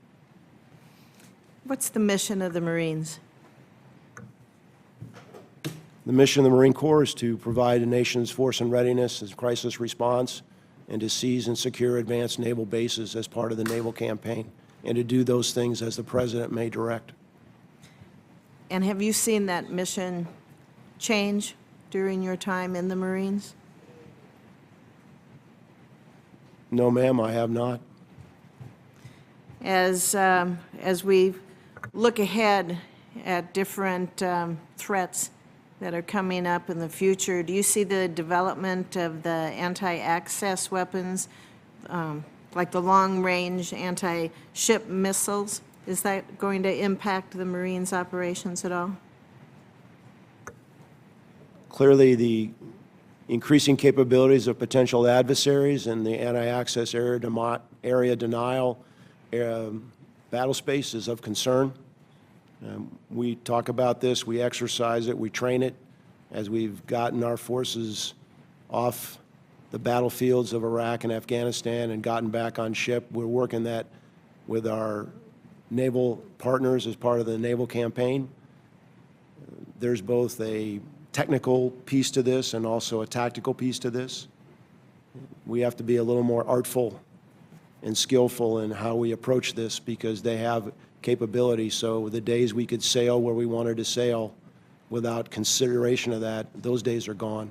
What's the mission of the Marines? The mission of the Marine Corps is to provide the nation's force and readiness as crisis response, and to seize and secure advanced naval bases as part of the naval campaign, and to do those things as the President may direct. And have you seen that mission change during your time in the Marines? No, ma'am, I have not. As we look ahead at different threats that are coming up in the future, do you see the development of the anti-access weapons, like the long-range anti-ship missiles? Is that going to impact the Marines' operations at all? Clearly, the increasing capabilities of potential adversaries and the anti-access area denial battle space is of concern. We talk about this, we exercise it, we train it. As we've gotten our forces off the battlefields of Iraq and Afghanistan and gotten back on ship, we're working that with our naval partners as part of the naval campaign. There's both a technical piece to this and also a tactical piece to this. We have to be a little more artful and skillful in how we approach this because they have capability. So the days we could sail where we wanted to sail without consideration of that, those days are gone.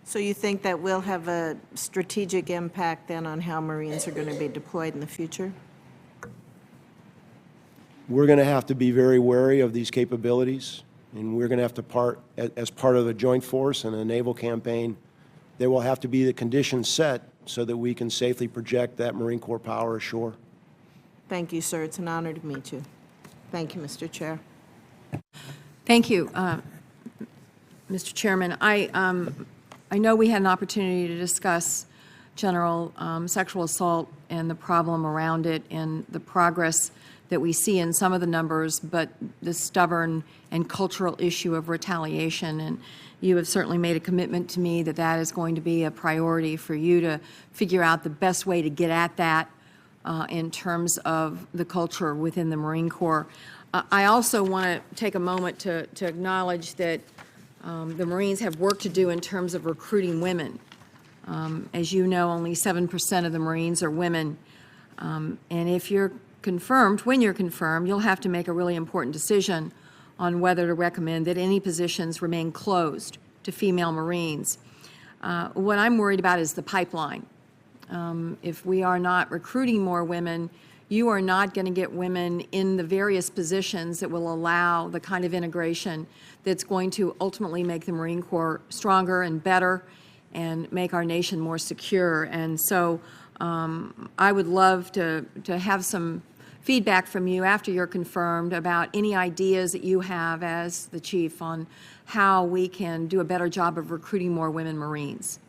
So you think that will have a strategic impact then on how Marines are going to be deployed in the future? We're going to have to be very wary of these capabilities, and we're going to have to as part of a joint force and a naval campaign, there will have to be the conditions set so that we can safely project that Marine Corps power ashore. Thank you, sir. It's an honor to meet you. Thank you, Mr. Chair. Thank you, Mr. Chairman. I know we had an opportunity to discuss general sexual assault and the problem around it and the progress that we see in some of the numbers, but the stubborn and cultural issue of retaliation. And you have certainly made a commitment to me that that is going to be a priority for you to figure out the best way to get at that in terms of the culture within the Marine Corps. I also want to take a moment to acknowledge that the Marines have work to do in terms of recruiting women. As you know, only 7% of the Marines are women. And if you're confirmed, when you're confirmed, you'll have to make a really important decision on whether to recommend that any positions remain closed to female Marines. What I'm worried about is the pipeline. If we are not recruiting more women, you are not going to get women in the various positions that will allow the kind of integration that's going to ultimately make the Marine Corps stronger and better and make our nation more secure. And so I would love to have some feedback from you after you're confirmed about any ideas that you have as the chief on how we can do a better job of recruiting more women Marines.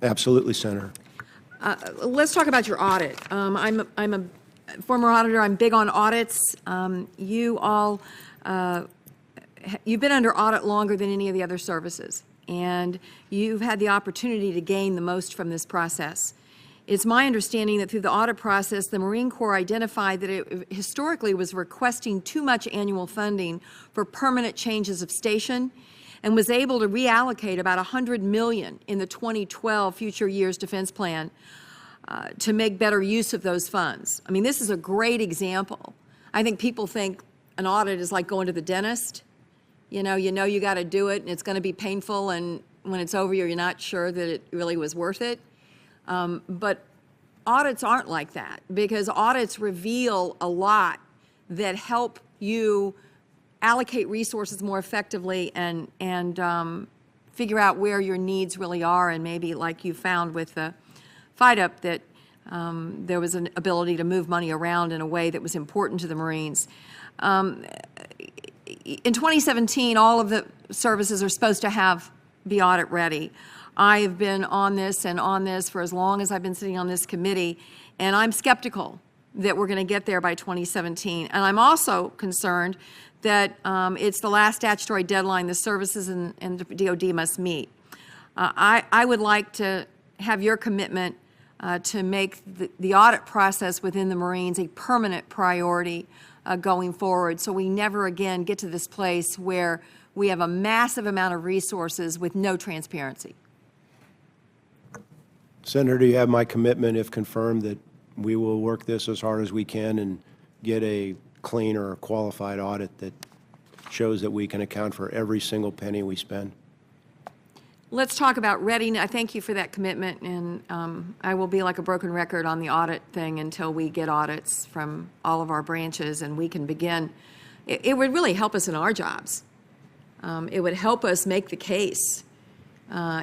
Absolutely, Senator. Let's talk about your audit. I'm a former auditor. I'm big on audits. You've been under audit longer than any of the other services, and you've had the opportunity to gain the most from this process. It's my understanding that through the audit process, the Marine Corps identified that it historically was requesting too much annual funding for permanent changes of station and was able to reallocate about $100 million in the 2012 Future Years Defense Plan to make better use of those funds. I mean, this is a great example. I think people think an audit is like going to the dentist. You know you got to do it, and it's going to be painful, and when it's over, you're not sure that it really was worth it. But audits aren't like that, because audits reveal a lot that help you allocate resources more effectively and figure out where your needs really are, and maybe like you found with the fight-up that there was an ability to move money around in a way that was important to the Marines. In 2017, all of the services are supposed to be audit ready. I have been on this for as long as I've been sitting on this committee, and I'm skeptical that we're going to get there by 2017. And I'm also concerned that it's the last statutory deadline the services and the DOD must meet. I would like to have your commitment to make the audit process within the Marines a permanent priority going forward, so we never again get to this place where we have a massive amount of resources with no transparency. Senator, you have my commitment, if confirmed, that we will work this as hard as we can and get a clean or a qualified audit that shows that we can account for every single penny we spend. Let's talk about readiness. I thank you for that commitment, and I will be like a broken record on the audit thing until we get audits from all of our branches and we can begin. It would really help us in our jobs. It would help us make the case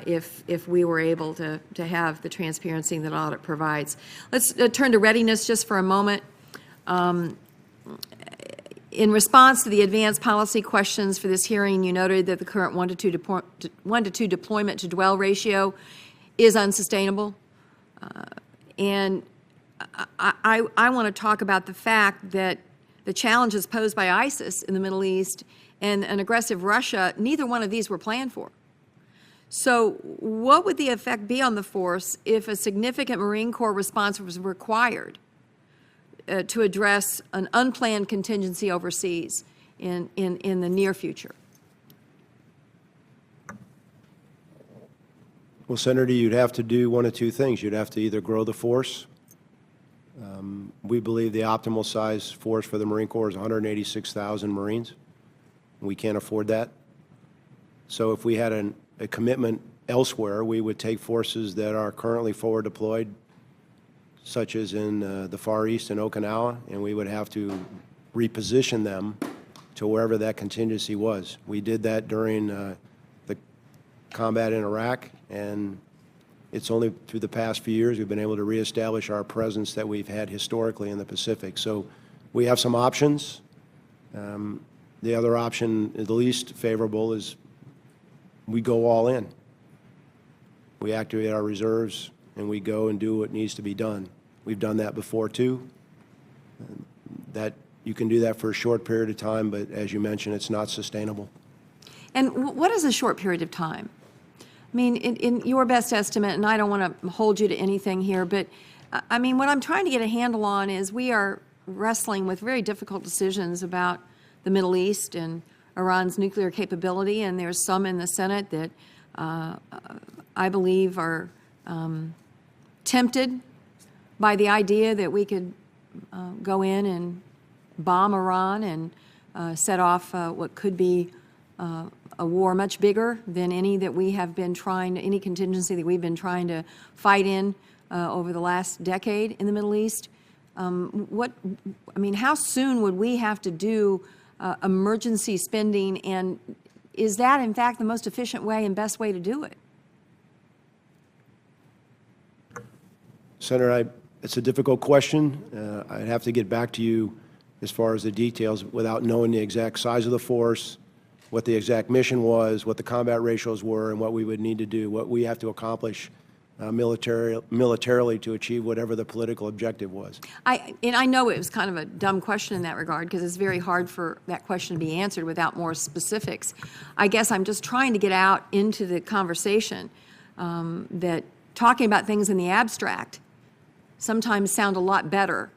if we were able to have the transparency that audit provides. Let's turn to readiness just for a moment. In response to the advanced policy questions for this hearing, you noted that the current 1 to 2 deployment to dwell ratio is unsustainable. And I want to talk about the fact that the challenges posed by ISIS in the Middle East and an aggressive Russia, neither one of these were planned for. So what would the effect be on the force if a significant Marine Corps response was required to address an unplanned contingency overseas? in the near future? Well, Senator, you'd have to do one of two things. You'd have to either grow the force. We believe the optimal size force for the Marine Corps is 186,000 Marines. We can't afford that. So if we had a commitment elsewhere, we would take forces that are currently forward deployed, such as in the Far East and Okinawa, and we would have to reposition them to wherever that contingency was. We did that during the combat in Iraq, and it's only through the past few years we've been able to reestablish our presence that we've had historically in the Pacific. So we have some options. The other option, the least favorable, is we go all in. We activate our reserves and we go and do what needs to be done. We've done that before too. That you can do that for a short period of time, but as you mentioned, it's not sustainable. And what is a short period of time? I mean, in your best estimate, and I don't want to hold you to anything here, but I mean, what I'm trying to get a handle on is we are wrestling with very difficult decisions about the Middle East and Iran's nuclear capability, and there's some in the Senate that I believe are tempted by the idea that we could go in and bomb Iran and set off what could be a war much bigger than any that we have been trying, any contingency that we've been trying to fight in over the last decade in the Middle East. I mean, how soon would we have to do emergency spending, and is that in fact the most efficient way and best way to do it? Senator, it's a difficult question. I'd have to get back to you as far as the details without knowing the exact size of the force, what the exact mission was, what the combat ratios were, and what we would need to do, what we have to accomplish militarily to achieve whatever the political objective was. And I know it was kind of a dumb question in that regard, because it's very hard for that question to be answered without more specifics. I guess I'm just trying to get out into the conversation that talking about things in the abstract sometimes sound a lot better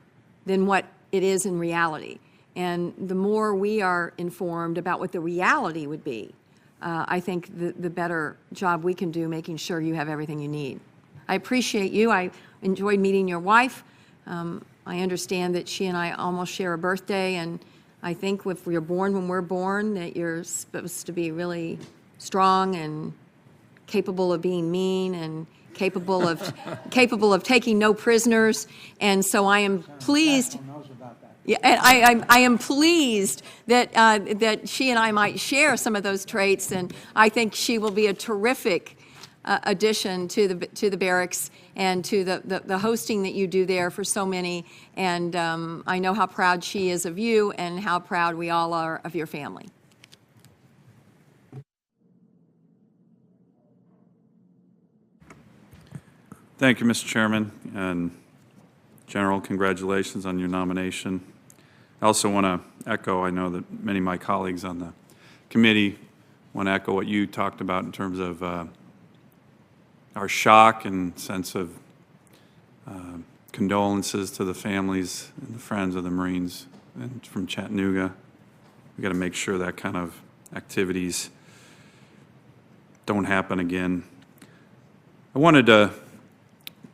than what it is in reality. And the more we are informed about what the reality would be, I think the better job we can do making sure you have everything you need. I appreciate you. I enjoyed meeting your wife. I understand that she and I almost share a birthday, and I think if we're born when we're born, that you're supposed to be really strong and capable of being mean and capable of taking no prisoners. And so I am pleased. Yeah, and I am pleased that that she and I might share some of those traits, and I think she will be a terrific addition to the barracks and to the hosting that you do there for so many. And I know how proud she is of you and how proud we all are of your family. Thank you, Mr. Chairman, and General, congratulations on your nomination. I also want to echo, I know that many of my colleagues on the committee want to echo what you talked about in terms of our shock and sense of condolences to the families and the friends of the Marines and from Chattanooga. We've got to make sure that kind of activities don't happen again. I wanted to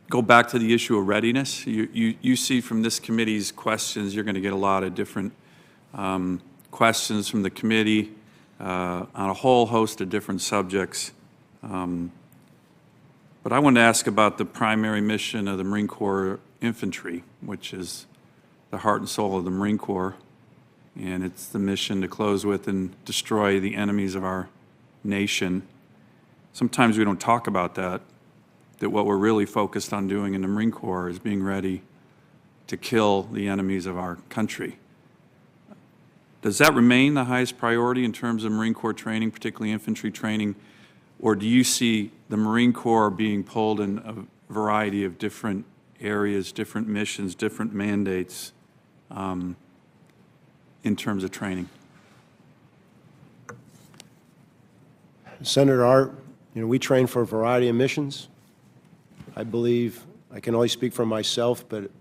go back to the issue of readiness. You see from this committee's questions, you're going to get a lot of different questions from the committee on a whole host of different subjects. But I wanted to ask about the primary mission of the Marine Corps Infantry, which is the heart and soul of the Marine Corps. And it's the mission to close with and destroy the enemies of our nation. Sometimes we don't talk about that what we're really focused on doing in the Marine Corps is being ready to kill the enemies of our country. Does that remain the highest priority in terms of Marine Corps training, particularly infantry training, or do you see the Marine Corps being pulled in a variety of different areas, different missions, different mandates in terms of training? Senator, we train for a variety of missions. I believe, I can only speak for myself, but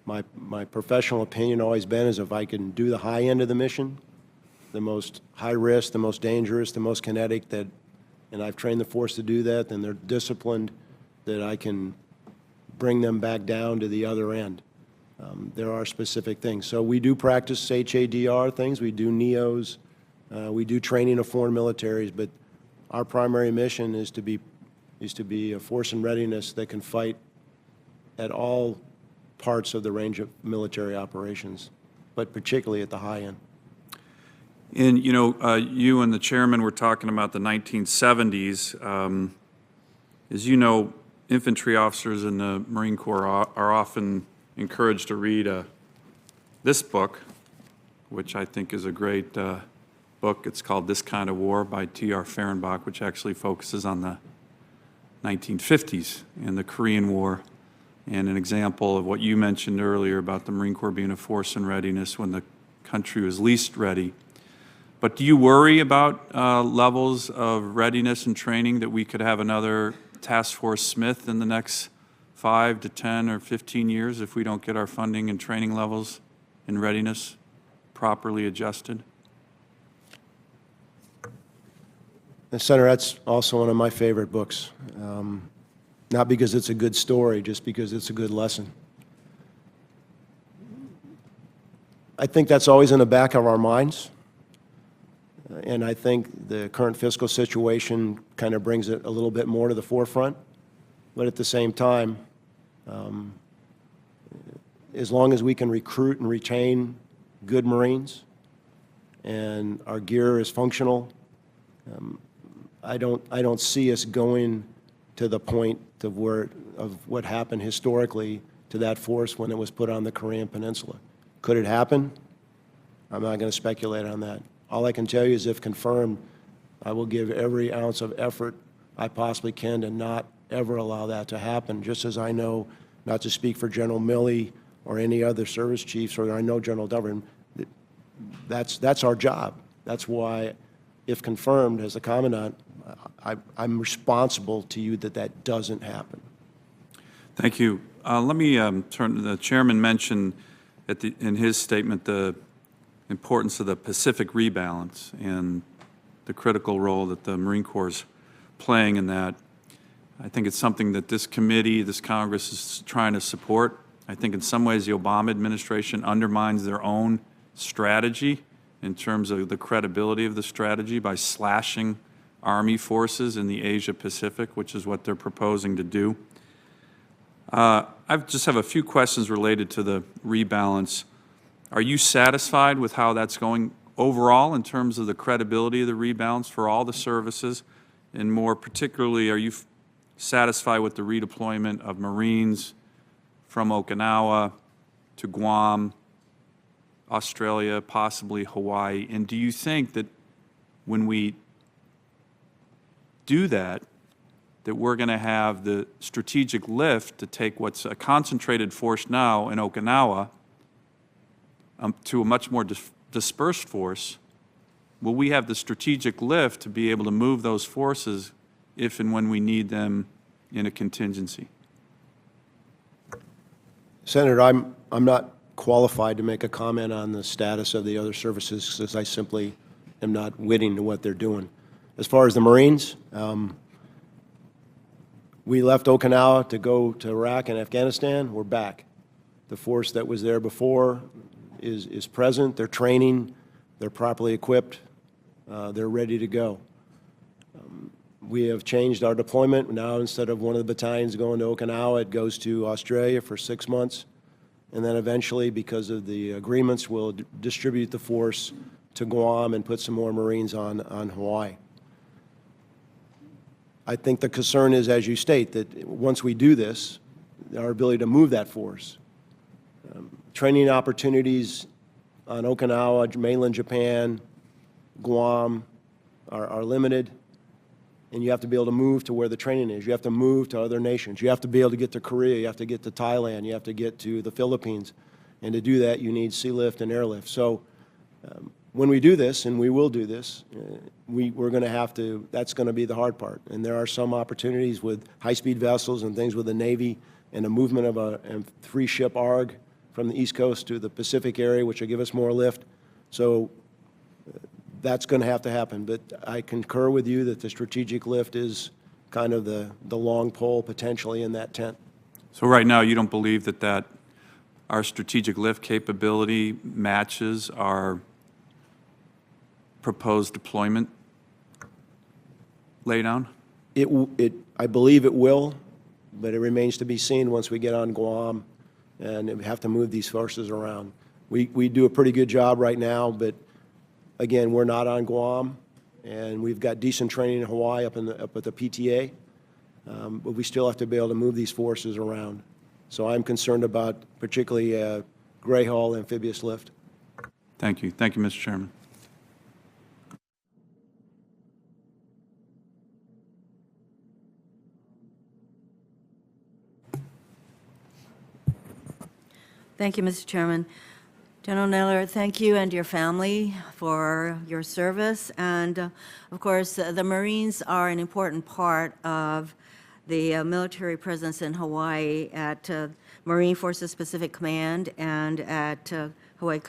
my professional opinion always been is if I can do the high end of the mission, the most high risk, the most dangerous, the most kinetic, and I've trained the force to do that, and they're disciplined, that I can bring them back down to the other end. There are specific things. So we do practice HADR things, we do NEOs, we do training of foreign militaries, but our primary mission is to be a force in readiness that can fight at all parts of the range of military operations, but particularly at the high end. And, you know, you and the chairman were talking about the 1970s. As you know, infantry officers in the Marine Corps are often encouraged to read this book, which I think is a great book. It's called This Kind of War by T.R. Fehrenbach, which actually focuses on the 1950s and the Korean War, and an example of what you mentioned earlier about the Marine Corps being a force in readiness when the country was least ready. But do you worry about levels of readiness and training, that we could have another Task Force Smith in the next 5 to 10 or 15 years if we don't get our funding and training levels and readiness properly adjusted? And Senator, that's also one of my favorite books. Not because it's a good story, just because it's a good lesson. I think that's always in the back of our minds. And I think the current fiscal situation kind of brings it a little bit more to the forefront. But at the same time, as long as we can recruit and retain good Marines and our gear is functional, I don't see us going to the point of what happened historically to that force when it was put on the Korean Peninsula. Could it happen? I'm not going to speculate on that. All I can tell you is, if confirmed, I will give every ounce of effort I possibly can to not ever allow that to happen, just as I know, not to speak for General Milley or any other service chiefs, or I know General Dunford, that's our job. That's why, if confirmed as a commandant, I'm responsible to you that that doesn't happen. Thank you. Let me turn to the chairman. Mentioned in his statement the importance of the Pacific rebalance and the critical role that the Marine Corps is playing in that. I think it's something that this committee, this Congress, is trying to support. I think in some ways the Obama administration undermines their own strategy in terms of the credibility of the strategy by slashing Army forces in the Asia-Pacific, which is what they're proposing to do. I just have a few questions related to the rebalance. Are you satisfied with how that's going overall in terms of the credibility of the rebalance for all the services? And more particularly, are you satisfied with the redeployment of Marines from Okinawa to Guam, Australia, possibly Hawaii? And do you think that when we do that, that we're going to have the strategic lift to take what's a concentrated force now in Okinawa to a much more dispersed force? Will we have the strategic lift to be able to move those forces if and when we need them in a contingency? Senator, I'm not qualified to make a comment on the status of the other services, because I simply am not witting to what they're doing. As far as the Marines, we left Okinawa to go to Iraq and Afghanistan. We're back. The force that was there before is present. They're training. They're properly equipped. They're ready to go. We have changed our deployment. Now, instead of one of the battalions going to Okinawa, it goes to Australia for 6 months. And then eventually, because of the agreements, we'll distribute the force to Guam and put some more Marines on Hawaii. I think the concern is, as you state, that once we do this, our ability to move that force. Training opportunities on Okinawa, mainland Japan, Guam are limited, and you have to be able to move to where the training is. You have to move to other nations. You have to be able to get to Korea. You have to get to Thailand. You have to get to the Philippines. And to do that, you need sea lift and airlift. So when we do this, and we will do this, we're going to have to, that's going to be the hard part. And there are some opportunities with high-speed vessels and things with the Navy and the movement of a 3-ship ARG from the East Coast to the Pacific area, which will give us more lift. So that's going to have to happen. But I concur with you that the strategic lift is kind of the long pole potentially in that tent. So right now, you don't believe that our strategic lift capability matches our proposed deployment laydown? I believe it will, but it remains to be seen once we get on Guam and we have to move these forces around. We do a pretty good job right now, but again, we're not on Guam, and we've got decent training in Hawaii up at the PTA, but we still have to be able to move these forces around. So I'm concerned about particularly gray hull amphibious lift. Thank you. Thank you, Mr. Chairman. Thank you, Mr. Chairman. General Neller, thank you and your family for your service. And of course, the Marines are an important part of the military presence in Hawaii at Marine Forces Pacific Command and at Hawaii,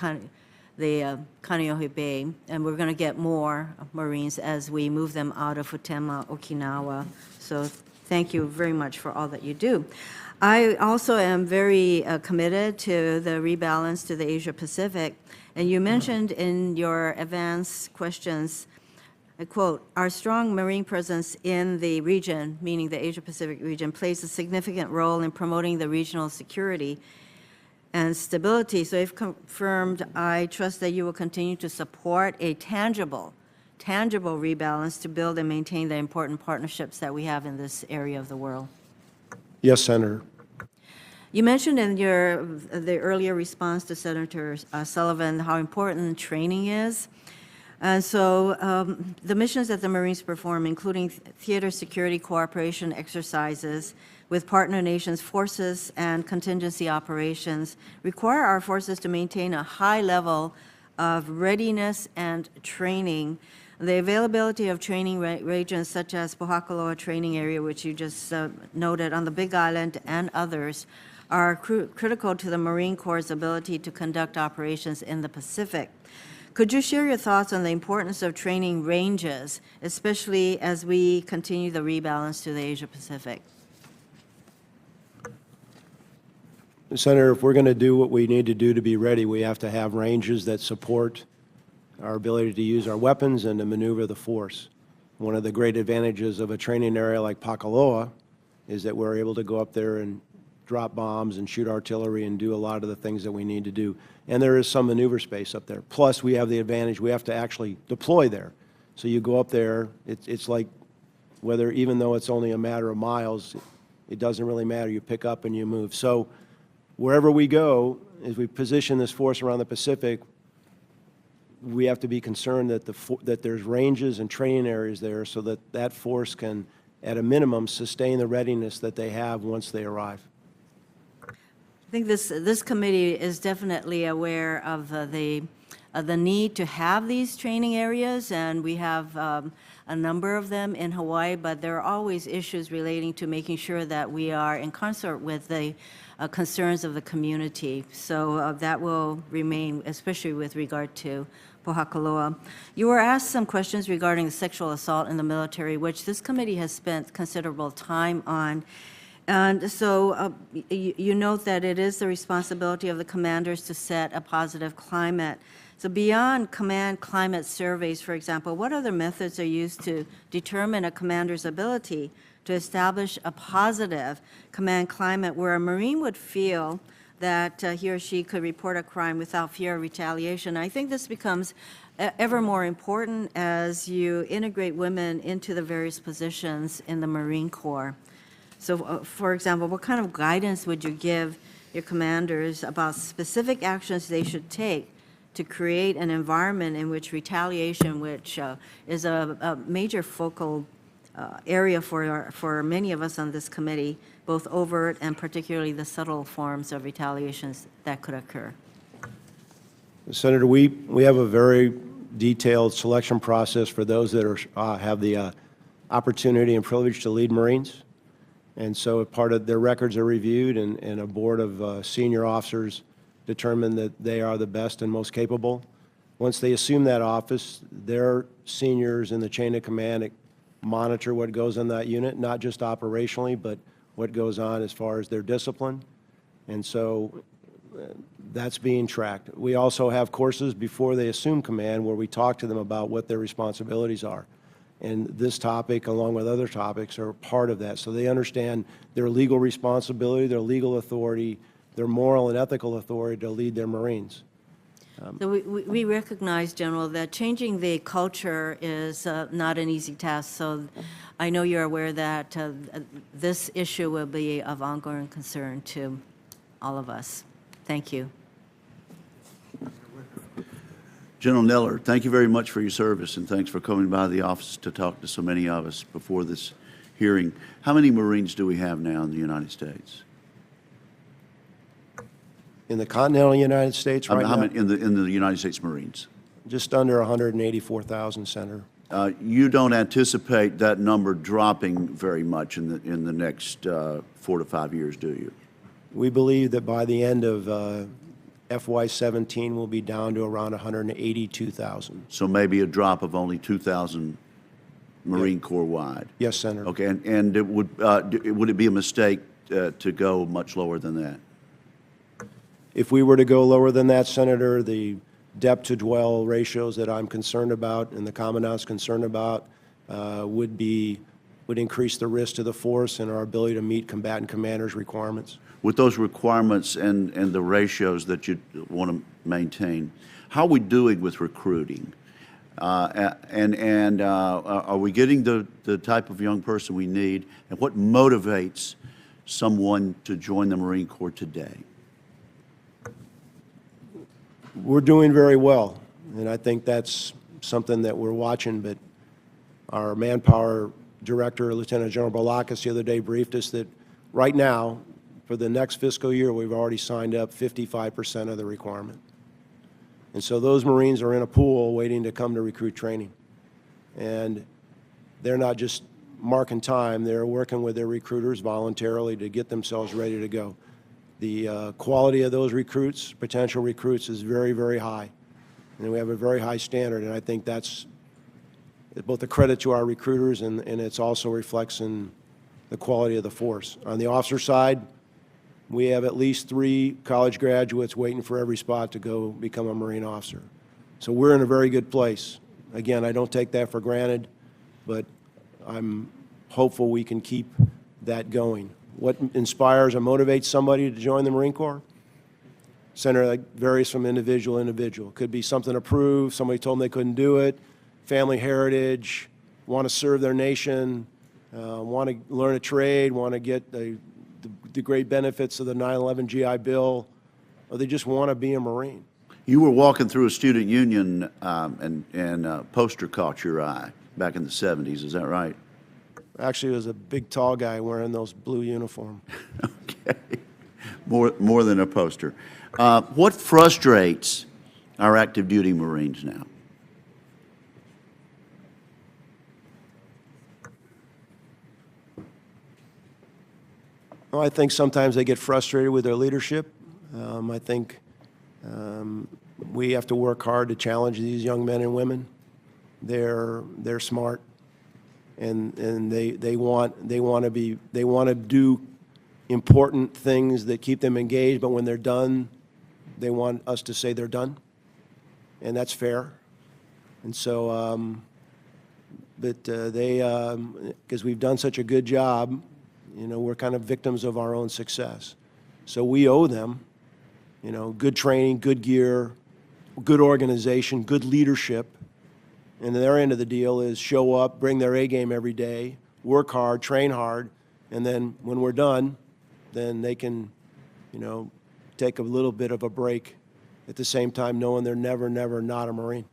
the Kaneohe Bay. And we're going to get more Marines as we move them out of Futema, Okinawa. So thank you very much for all that you do. I also am very committed to the rebalance to the Asia Pacific. And you mentioned in your advanced questions, I quote, "Our strong marine presence in the region," meaning the Asia Pacific region, "plays a significant role in promoting the regional security and stability." So if confirmed, I trust that you will continue to support a tangible rebalance to build and maintain the important partnerships that we have in this area of the world. Yes, Senator. You mentioned in the earlier response to Senator Sullivan how important training is. And so the missions that the Marines perform, including theater security cooperation exercises with partner nations' forces and contingency operations, require our forces to maintain a high level of readiness and training. The availability of training regions such as Pohakaloa Training Area, which you just noted, on the Big Island and others, are critical to the Marine Corps' ability to conduct operations in the Pacific. Could you share your thoughts on the importance of training ranges, especially as we continue the rebalance to the Asia Pacific? Senator, if we're going to do what we need to do to be ready, we have to have ranges that support our ability to use our weapons and to maneuver the force. One of the great advantages of a training area like Pakaloa is that we're able to go up there and drop bombs and shoot artillery and do a lot of the things that we need to do. And there is some maneuver space up there. Plus, we have the advantage, we have to actually deploy there. So you go up there, it's like even though it's only a matter of miles, it doesn't really matter. You pick up and you move. So wherever we go, as we position this force around the Pacific, we have to be concerned that there's ranges and training areas there so that that force can, at a minimum, sustain the readiness that they have once they arrive. I think this committee is definitely aware of the need to have these training areas, and we have a number of them in Hawaii, but there are always issues relating to making sure that we are in concert with the concerns of the community. So that will remain, especially with regard to Pohakaloa. You were asked some questions regarding sexual assault in the military, which this committee has spent considerable time on. And so you note that it is the responsibility of the commanders to set a positive climate. So beyond command climate surveys, for example, what other methods are used to determine a commander's ability to establish a positive command climate where a Marine would feel that he or she could report a crime without fear of retaliation? I think this becomes ever more important as you integrate women into the various positions in the Marine Corps. So, for example, what kind of guidance would you give your commanders about specific actions they should take to create an environment in which retaliation, which is a major focal area for many of us on this committee, both overt and particularly the subtle forms of retaliations that could occur? Senator, we have a very detailed selection process for those that have the opportunity and privilege to lead Marines. And so part of their records are reviewed, and a board of senior officers determine that they are the best and most capable. Once they assume that office, their seniors in the chain of command monitor what goes on that unit, not just operationally, but what goes on as far as their discipline. And so that's being tracked. We also have courses before they assume command where we talk to them about what their responsibilities are. And this topic, along with other topics, are part of that. So they understand their legal responsibility, their legal authority, their moral and ethical authority to lead their Marines. So we recognize, General, that changing the culture is not an easy task. So I know you're aware that this issue will be of ongoing concern to all of us. Thank you. General Neller, thank you very much for your service, and thanks for coming by the office to talk to so many of us before this hearing. How many Marines do we have now in the United States? In the continental United States right How now, many in the United States Marines? just under 184,000, Senator. You don't anticipate that number dropping very much in the next 4 to 5 years, do you? We believe that by the end of FY17, we'll be down to around 182,000. So maybe a drop of only 2,000 Marine Corps wide. Yes, Senator. Okay, and would it be a mistake to go much lower than that? If we were to go lower than that, Senator, the depth to dwell ratios that I'm concerned about and the Commandant's concerned about would increase the risk to the force and our ability to meet combatant commanders' requirements. With those requirements and the ratios that you want to maintain, how are we doing with recruiting? Are we getting the type of young person we need? And what motivates someone to join the Marine Corps today? We're doing very well, and I think that's something that we're watching, but our manpower director, Lieutenant General Balakis, the other day briefed us that right now, for the next fiscal year, we've already signed up 55% of the requirement. And so those Marines are in a pool waiting to come to recruit training. And they're not just marking time, they're working with their recruiters voluntarily to get themselves ready to go. The quality of those recruits, potential recruits, is very, very high. And we have a very high standard, and I think that's both a credit to our recruiters and it's also reflects in the quality of the force. On the officer side, we have at least 3 college graduates waiting for every spot to go become a Marine officer. So we're in a very good place. Again, I don't take that for granted, but I'm hopeful we can keep that going. What inspires or motivates somebody to join the Marine Corps? Senator, that varies from individual to individual. Could be something approved, somebody told them they couldn't do it, family heritage, want to serve their nation, want to learn a trade, want to get the great benefits of the 9/11 GI Bill, or they just want to be a Marine. You were walking through a student union and a poster caught your eye back in the 70s, is that right? Actually, it was a big, tall guy wearing those blue uniform. Okay. More than a poster. What frustrates our active duty Marines now? Well, I think sometimes they get frustrated with their leadership. I think we have to work hard to challenge these young men and women. They're smart, and they want to do important things that keep them engaged. But when they're done, they want us to say they're done, and that's fair. And so, because we've done such a good job, you know, we're kind of victims of our own success. So we owe them, you know, good training, good gear, good organization, good leadership. And their end of the deal is show up, bring their A game every day, work hard, train hard, and then when we're done, then they can, you know, take a little bit of a break at the same time knowing they're never, never not a Marine.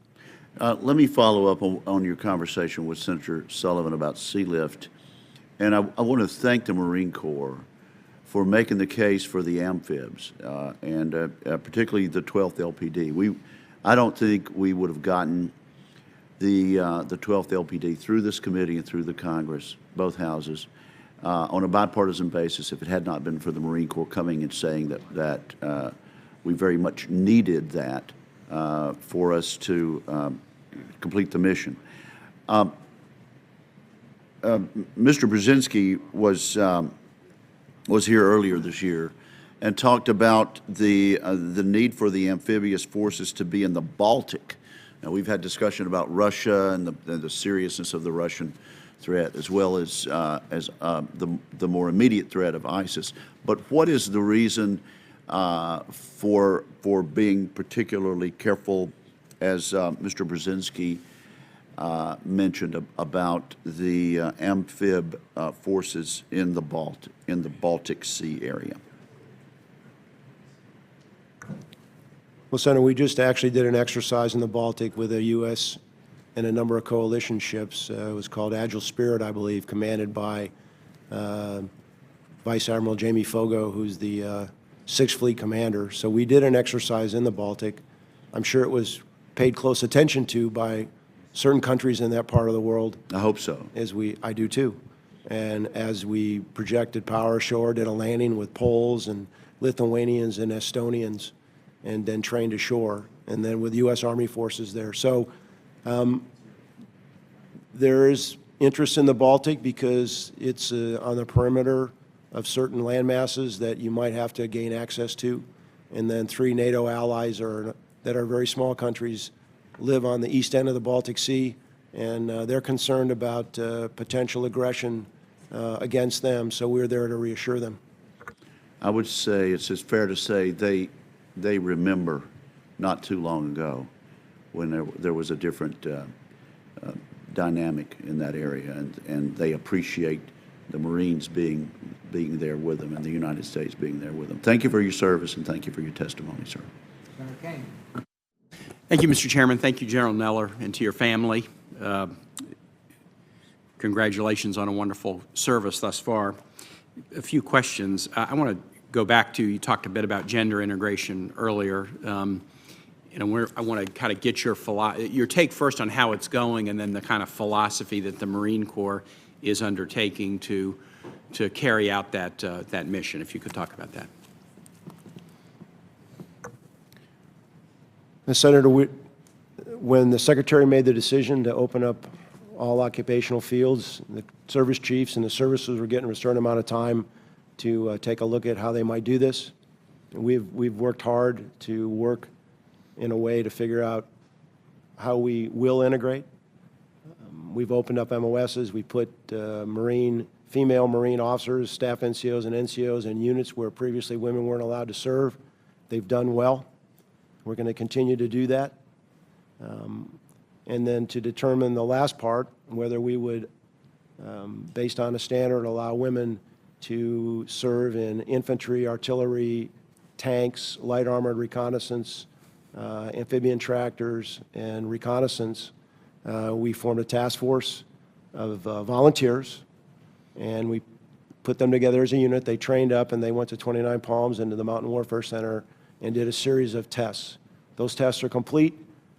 Let me follow up on your conversation with Senator Sullivan about Sealift. And I want to thank the Marine Corps for making the case for the amphibs, and particularly the 12th LPD. I don't think we would have gotten the 12th LPD through this committee and through the Congress, both houses, on a bipartisan basis if it had not been for the Marine Corps coming and saying that we very much needed that for us to complete the mission. Mr. Brzezinski was here earlier this year and talked about the need for the amphibious forces to be in the Baltic. Now, we've had discussion about Russia and the seriousness of the Russian threat, as well as the more immediate threat of ISIS. But what is the reason for being particularly careful, as Mr. Brzezinski mentioned, about the amphib forces in the Baltic Sea area? Well, Senator, we just actually did an exercise in the Baltic with the U.S. and a number of coalition ships. It was called Agile Spirit, I believe, commanded by Vice Admiral Jamie Fogo, who's the Sixth Fleet commander. So we did an exercise in the Baltic. I'm sure it was paid close attention to by certain countries in that part of the world. I hope so. I do too. And as we projected power ashore, did a landing with Poles and Lithuanians and Estonians, and then trained ashore, and then with U.S. Army forces there. So there is interest in the Baltic because it's on the perimeter of certain land masses that you might have to gain access to. And then 3 NATO allies that are very small countries live on the east end of the Baltic Sea, and they're concerned about potential aggression against them, so we're there to reassure them. I would say it's fair to say they remember not too long ago when there was a different dynamic in that area, and they appreciate the Marines being there with them and the United States being there with them. Thank you for your service, and thank you for your testimony, sir. Okay. Thank you, Mr. Chairman. Thank you, General Neller, and to your family. Congratulations on a wonderful service thus far. A few questions. I want to go back to, you talked a bit about gender integration earlier. I want to kind of get your take first on how it's going, and then the kind of philosophy that the Marine Corps is undertaking to carry out that mission, if you could talk about that. Senator, when the Secretary made the decision to open up all occupational fields, the service chiefs and the services were getting a certain amount of time to take a look at how they might do this. We've worked hard to work in a way to figure out how we will integrate. We've opened up MOSs. We put female Marine officers, staff NCOs and NCOs in units where previously women weren't allowed to serve. They've done well. We're going to continue to do that. And then to determine the last part, whether we would, based on a standard, allow women to serve in infantry, artillery, tanks, light armored reconnaissance, amphibian tractors, and reconnaissance. We formed a task force of volunteers, and we put them together as a unit. They trained up, and they went to 29 Palms into the Mountain Warfare Center and did a series of tests. Those tests are complete.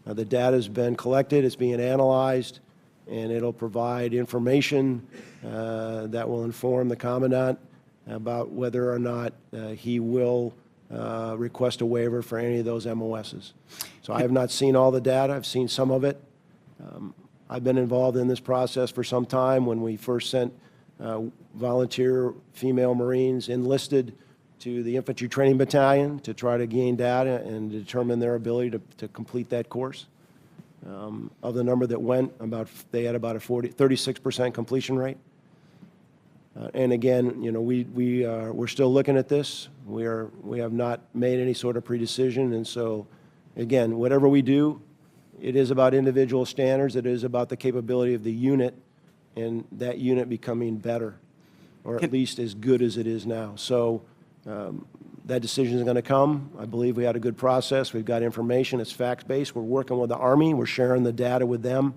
The data has been collected. It's being analyzed, and it'll provide information that will inform the commandant about whether or not he will request a waiver for any of those MOSs. So I have not seen all the data. I've seen some of it. I've been involved in this process for some time. When we first sent volunteer female Marines enlisted to the Infantry Training Battalion to try to gain data and determine their ability to complete that course. Of the number that went, they had about a 36% completion rate. And again, you know, we're still looking at this. We have not made any sort of predecision, and so again, whatever we do, it is about individual standards. It is about the capability of the unit, and that unit becoming better, or at least as good as it is now. So that decision is going to come. I believe we had a good process. We've got information. It's fact-based. We're working with the Army. We're sharing the data with them,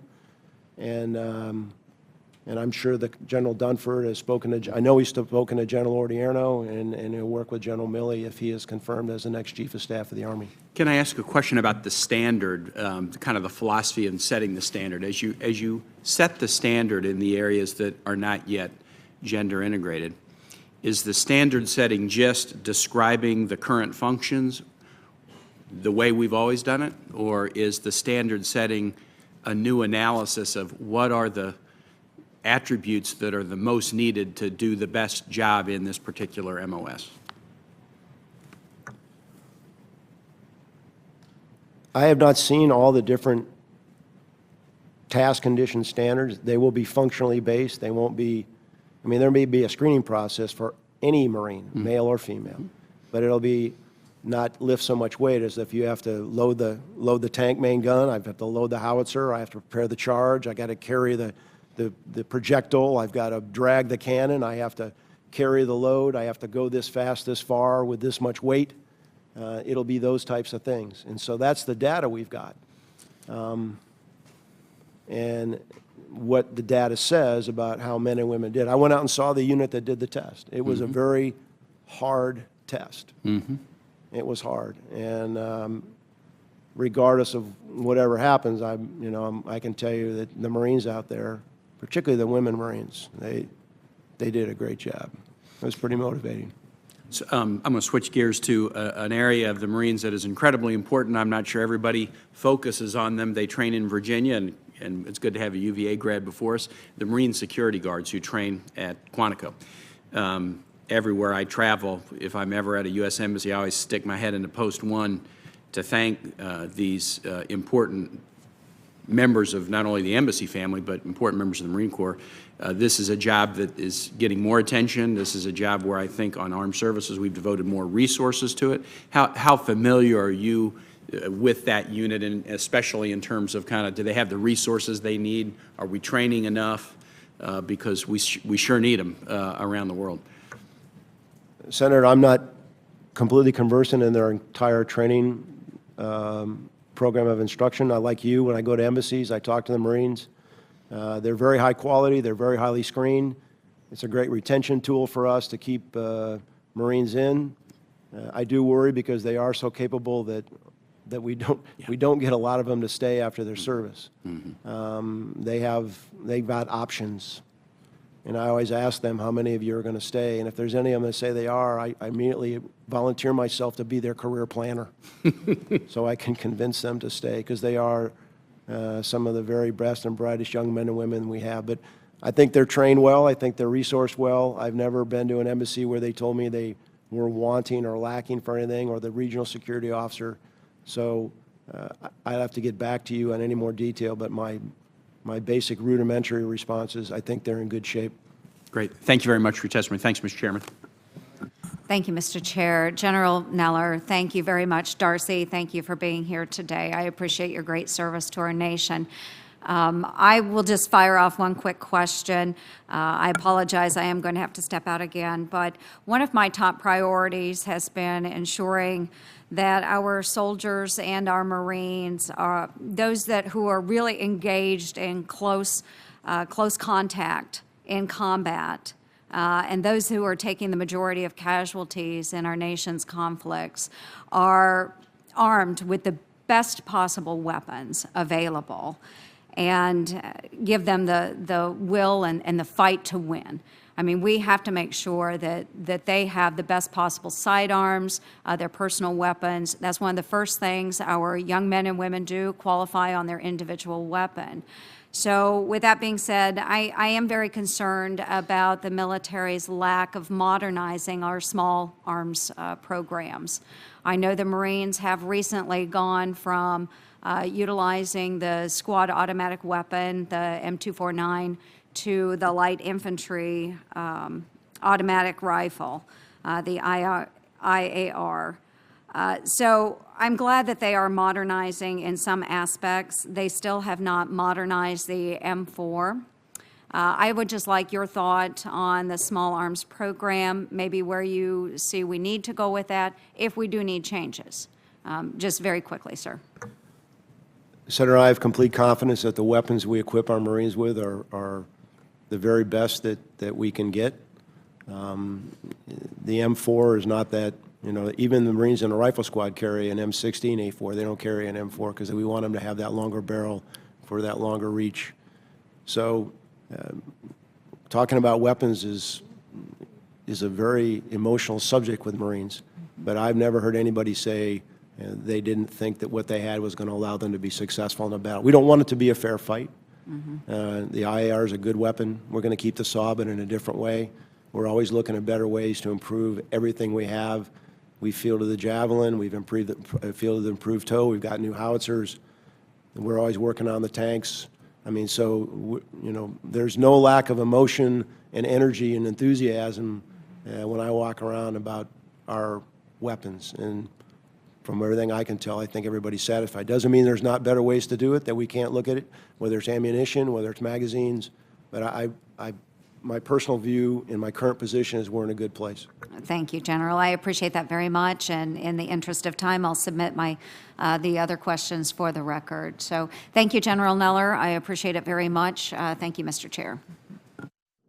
and I'm sure that General Dunford has spoken to, I know he's spoken to General Odierno, and he'll work with General Milley if he is confirmed as the next Chief of Staff of the Army. Can I ask a question about the standard, kind of the philosophy in setting the standard? As you set the standard in the areas that are not yet gender integrated, is the standard setting just describing the current functions? the way we've always done it, or is the standard setting a new analysis of what are the attributes that are the most needed to do the best job in this particular MOS? I have not seen all the different task condition standards. They will be functionally based. They won't be, I mean, there may be a screening process for any Marine, male or female, but it'll be not lift so much weight as if you have to load the tank main gun, I have to load the howitzer, I have to prepare the charge, I got to carry the projectile, I've got to drag the cannon, I have to carry the load, I have to go this fast, this far with this much weight. It'll be those types of things. And so that's the data we've got. And what the data says about how men and women did. I went out and saw the unit that did the test. It was a very hard test. It was hard. And regardless of whatever happens, I can tell you that the Marines out there, particularly the women Marines, they did a great job. It was pretty motivating. So, I'm going to switch gears to an area of the Marines that is incredibly important. I'm not sure everybody focuses on them. They train in Virginia, and it's good to have a UVA grad before us, the Marine Security Guards who train at Quantico. Everywhere I travel, if I'm ever at a U.S. Embassy, I always stick my head into Post 1 to thank these important members of not only the embassy family, but important members of the Marine Corps. This is a job that is getting more attention. This is a job where I think on armed services we've devoted more resources to it. How familiar are you with that unit, and especially in terms of kind of, do they have the resources they need? Are we training enough? Because we sure need them around the world. Senator, I'm not completely conversant in their entire training program of instruction. I, like you, when I go to embassies, I talk to the Marines. They're very high quality. They're very highly screened. It's a great retention tool for us to keep Marines in. I do worry because they are so capable that we don't get a lot of them to stay after their service. They've got options. And I always ask them how many of you are going to stay. And if there's any of them that say they are, I immediately volunteer myself to be their career planner so I can convince them to stay, because they are some of the very best and brightest young men and women we have. But I think they're trained well. I think they're resourced well. I've never been to an embassy where they told me they were wanting or lacking for anything, or the regional security officer. So I'd have to get back to you on any more detail, but my basic rudimentary response is I think they're in good shape. Great. Thank you very much for your testimony. Thanks, Mr. Chairman. Thank you, Mr. Chair. General Neller, thank you very much. Darcy, thank you for being here today. I appreciate your great service to our nation. I will just fire off one quick question. I apologize, I am going to have to step out again, but one of my top priorities has been ensuring that our soldiers and our Marines, those who are really engaged in close contact in combat, and those who are taking the majority of casualties in our nation's conflicts, are armed with the best possible weapons available, and give them the will and the fight to win. I mean, we have to make sure that they have the best possible sidearms, their personal weapons. That's one of the first things our young men and women do, qualify on their individual weapon. So with that being said, I am very concerned about the military's lack of modernizing our small arms programs. I know the Marines have recently gone from utilizing the squad automatic weapon, the M249, to the light infantry automatic rifle, the IAR. So I'm glad that they are modernizing in some aspects. They still have not modernized the M4. I would just like your thought on the small arms program, maybe where you see we need to go with that, if we do need changes. Just very quickly, sir. Senator, I have complete confidence that the weapons we equip our Marines with are the very best that we can get. The M4 is not that, even the Marines in the rifle squad carry an M16 A4. They don't carry an M4 because we want them to have that longer barrel for that longer reach. So talking about weapons is a very emotional subject with Marines, but I've never heard anybody say And they didn't think that what they had was going to allow them to be successful in a battle. We don't want it to be a fair fight. The IAR is a good weapon. We're going to keep the saw, but in a different way. We're always looking at better ways to improve everything we have. We fielded the Javelin. We've fielded the improved TOW. We've got new howitzers. And we're always working on the tanks. I mean, so, you know, there's no lack of emotion and energy and enthusiasm when I walk around about our weapons. And from everything I can tell, I think everybody's satisfied. Doesn't mean there's not better ways to do it, that we can't look at it, whether it's ammunition, whether it's magazines. But my personal view in my current position is we're in a good place. Thank you, General. I appreciate that very much, and in the interest of time, I'll submit the other questions for the record. So thank you, General Neller. I appreciate it very much. Thank you, Mr. Chair.